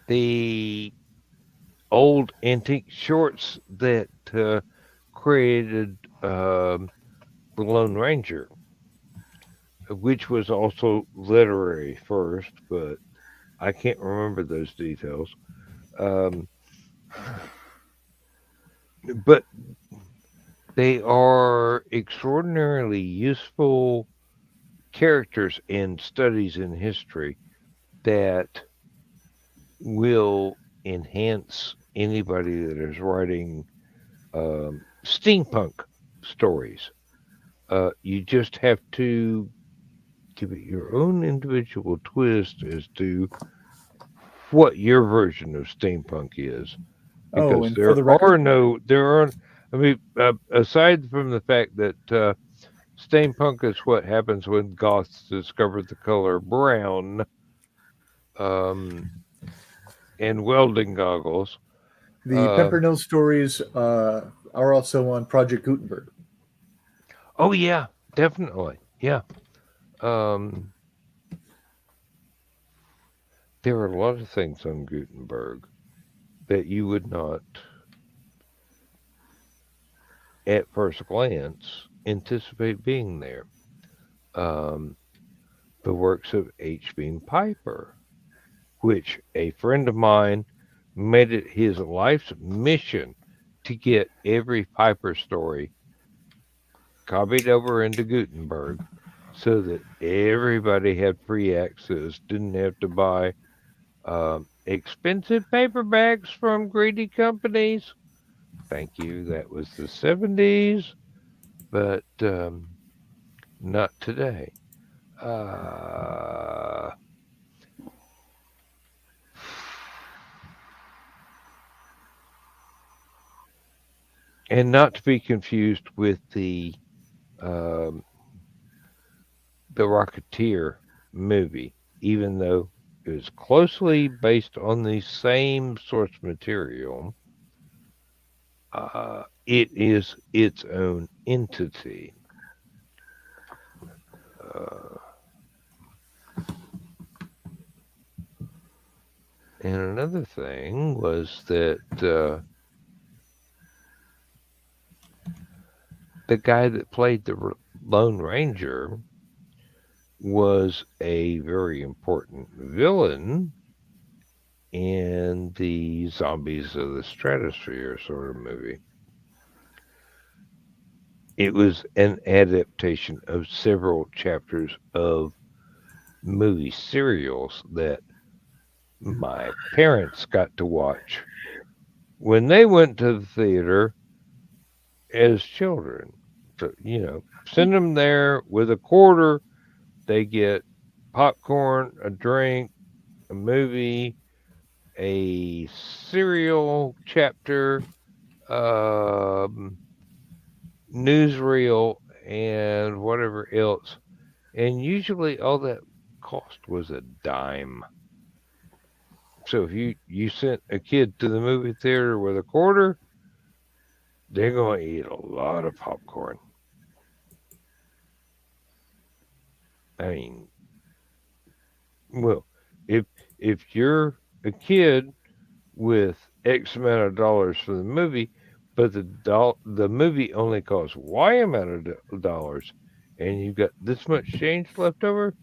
the old antique shorts that created the Lone Ranger, which was also literary first, but I can't remember those details. Um, but they are extraordinarily useful characters in studies in history that will enhance anybody that is writing steampunk stories. You just have to give it your own individual twist as to what your version of steampunk is, oh, because and for the record, there are. I mean, aside from the fact that steampunk is what happens when Goths discover the color brown um, and welding goggles. the Um, Pimpernel stories are also on Project Gutenberg. oh yeah, definitely, yeah. Um, there are a lot of things on Gutenberg that you would not, at first glance, anticipate being there. Um, the works of H. Beam Piper, which a friend of mine made it his life's mission to get every Piper story copied over into Gutenberg so that everybody had free access, didn't have to buy expensive paperbacks from greedy companies. Thank you. That was the 70s, but not today. Uh, and not to be confused with um, the Rocketeer movie, even though it was closely based on the same source material. It is its own entity. And another thing was that the guy that played the Lone Ranger was a very important villain in the Zombies of the Stratosphere sort of movie. It was an adaptation of several chapters of movie serials that my parents got to watch when they went to the theater as children. So, send them there with a quarter. They get popcorn, a drink, a movie, a serial chapter, um, newsreel, and whatever else. And usually all that cost was a dime. So if you sent a kid to the movie theater with a quarter, they're going to eat a lot of popcorn. I mean, well, if you're a kid with X amount of dollars for the movie, but the movie only costs Y amount of dollars, and you've got this much change left over,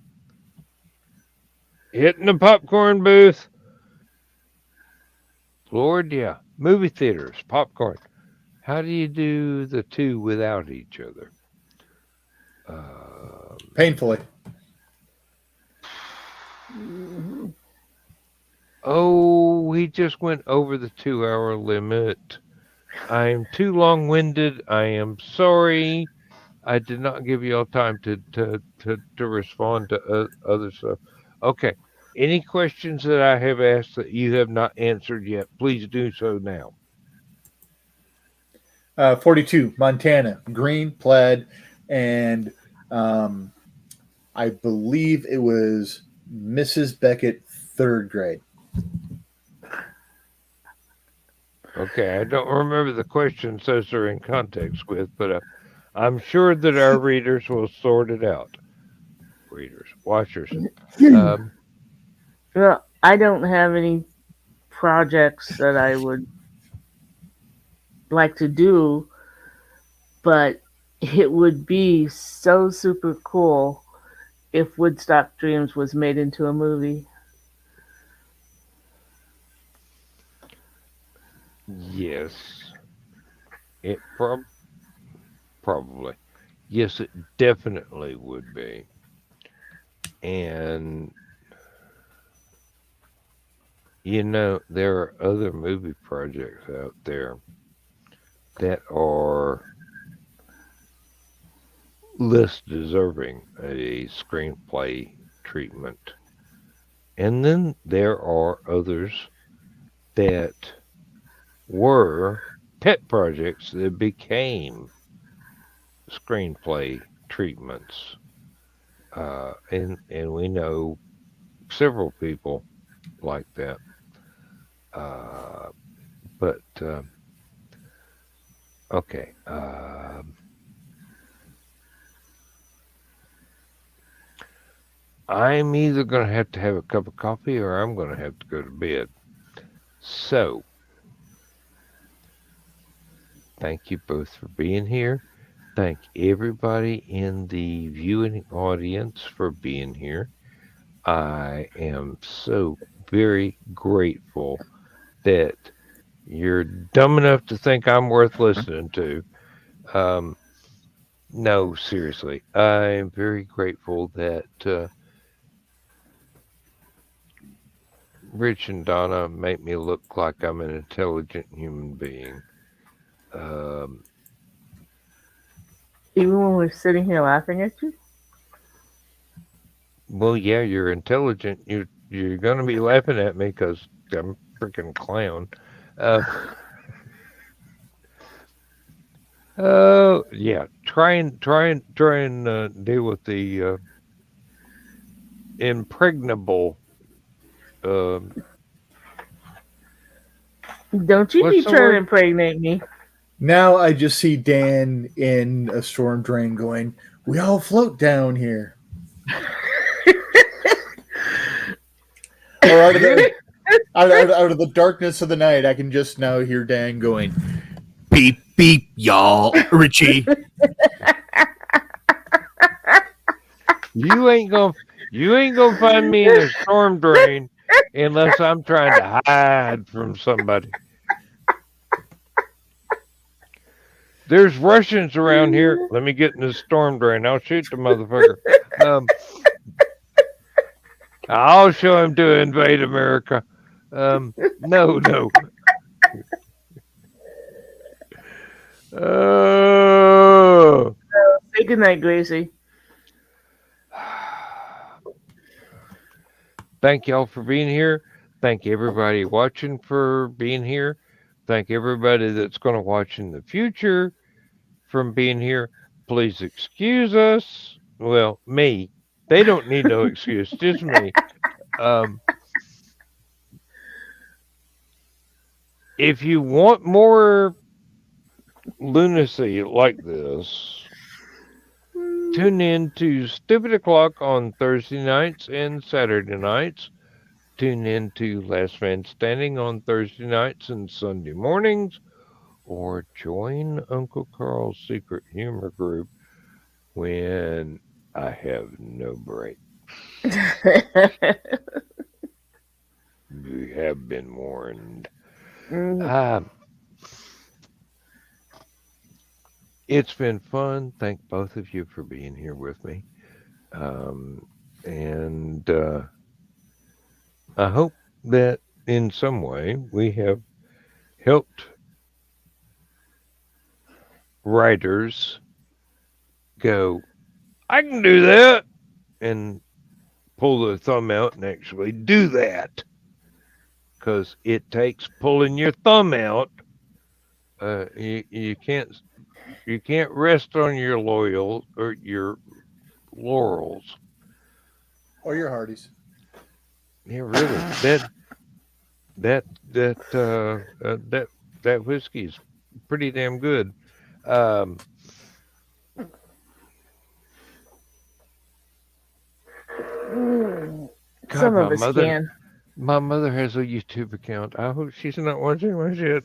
hitting the popcorn booth. Lord, yeah, movie theaters, popcorn. How do you do the two without each other? Painfully. Oh, we just went over the 2 hour limit. I am too long winded. I am sorry. I did not give you all time to respond to other stuff. Okay. Any questions that I have asked that you have not answered yet, please do so now. 42, Montana, green, plaid, and I believe it was Mrs. Beckett, third grade. Okay, I don't remember the questions those are in context with, but I'm sure that our readers will sort it out. Readers, watchers. Well, I don't have any projects that I would like to do, but it would be so super cool if Woodstock Dreams was made into a movie. Yes, it probably. Yes, it definitely would be. And there are other movie projects out there that are less deserving a screenplay treatment. And then there are others that were pet projects that became screenplay treatments. And we know several people like that. But okay. I'm either going to have a cup of coffee or I'm going to have to go to bed. So, thank you both for being here. Thank everybody in the viewing audience for being here. I am so very grateful that you're dumb enough to think I'm worth listening to. No, seriously, I'm very grateful that Rich and Donna make me look like I'm an intelligent human being. Even when we're sitting here laughing at you? Well, yeah, you're intelligent. You're going to be laughing at me because I'm a freaking clown. Yeah. Try and deal with the impregnable. Don't you What's be the trying to word? impregnate me. Now I just see Dan in a storm drain going, "We all float down here." Or out of the darkness of the night, I can just now hear Dan going, beep, beep, y'all, Richie. You ain't gonna find me in a storm drain unless I'm trying to hide from somebody. There's Russians around here. Let me get in the storm drain. I'll shoot the motherfucker. I'll show him to invade America. No. Oh. Say goodnight, Gracie. Thank y'all for being here. Thank everybody watching for being here. Thank everybody that's going to watch in the future from being here. Please excuse us. Well, me. They don't need no excuse, just me. If you want more lunacy like this, tune in to Stupid O'Clock on Thursday nights and Saturday nights. Tune in to Last Man Standing on Thursday nights and Sunday mornings. Or join Uncle Carl's Secret Humor Group when I have no break. You have been warned. It's been fun. Thank both of you for being here with me. And I hope that in some way we have helped writers go, I can do that, and pull their thumb out and actually do that. Because it takes pulling your thumb out. You can't rest on your loyal or your laurels or your Hardee's. Yeah, really. That whiskey's pretty damn good. Some of us can. My mother has a YouTube account. I hope she's not watching my shit.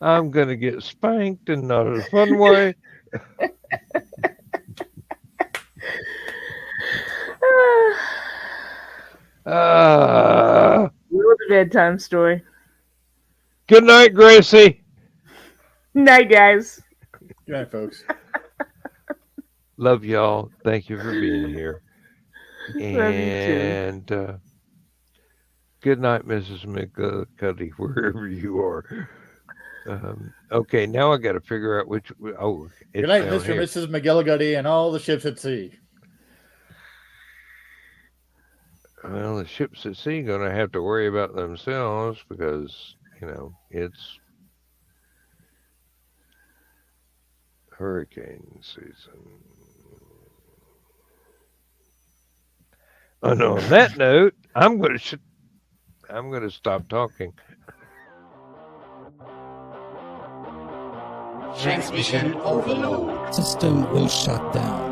I'm gonna get spanked in not a fun way. It was a bedtime story. Good night, Gracie. Night, guys. Good night, folks. Love y'all. Thank you for being here. And good night, Mrs. McCuddy, wherever you are. Okay, now I got to figure out which. Oh, good night, Mr. and Mrs. McGillicuddy, and all the ships at sea. Well, the ships at sea going to have to worry about themselves because, it's hurricane season. And on that note, I'm going to stop talking. Transmission overload. System will shut down.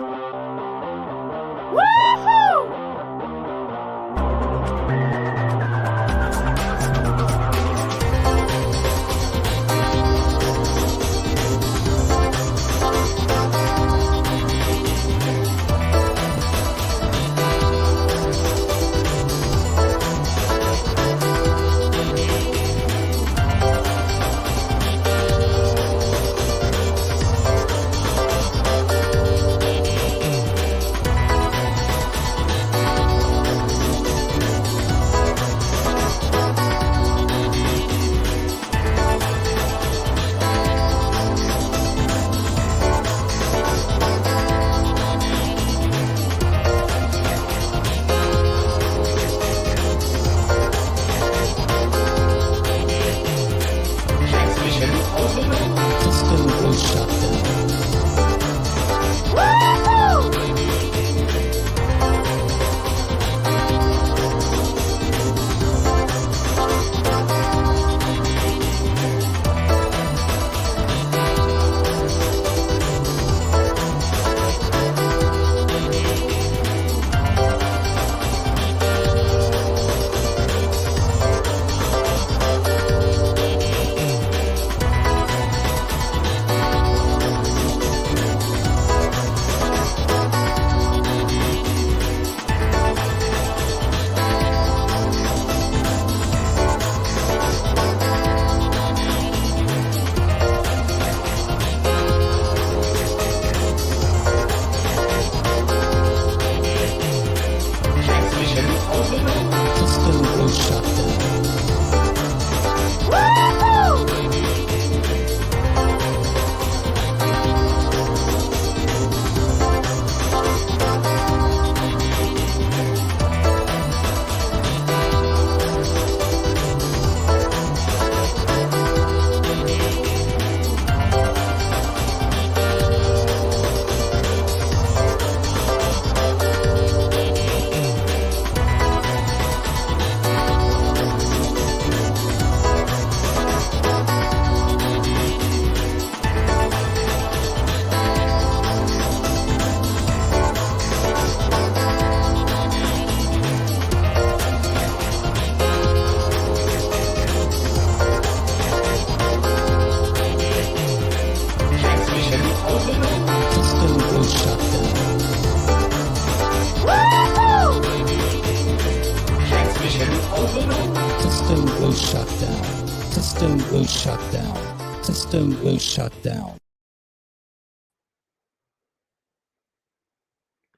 System will shut down. System will shut down. System will shut down.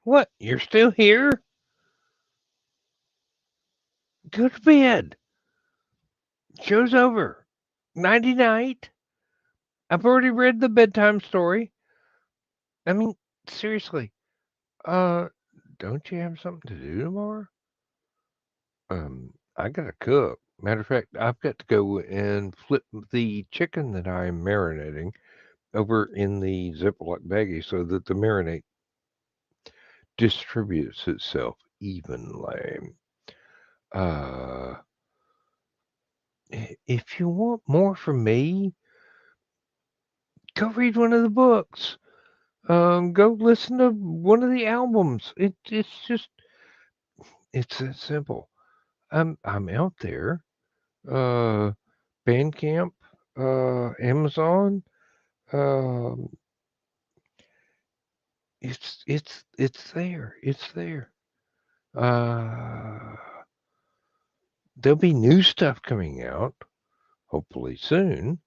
What? You're still here? Go to bed. Show's over. Nighty night. I've already read the bedtime story. I mean, seriously. Don't you have something to do tomorrow? I gotta cook. Matter of fact, I've got to go and flip the chicken that I'm marinating over in the Ziploc baggie so that the marinade distributes itself evenly. If you want more from me, go read one of the books. Go listen to one of the albums. It's that simple. I'm out there. Bandcamp, Amazon. It's there. It's there. There'll be new stuff coming out, hopefully soon.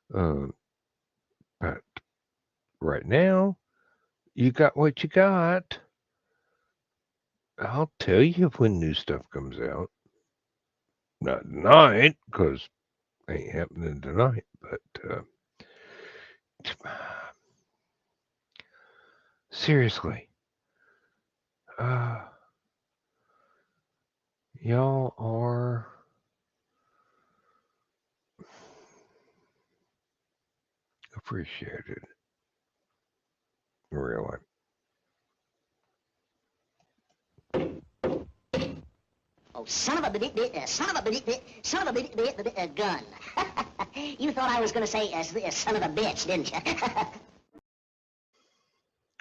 But right now, you got what you got. I'll tell you when new stuff comes out. Not tonight, because it ain't happening tonight, but seriously, y'all are appreciated. Really. Oh, son of a gun. You thought I was going to say son of a bitch, didn't you?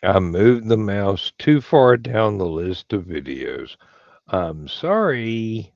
I moved the mouse too far down the list of videos. I'm sorry.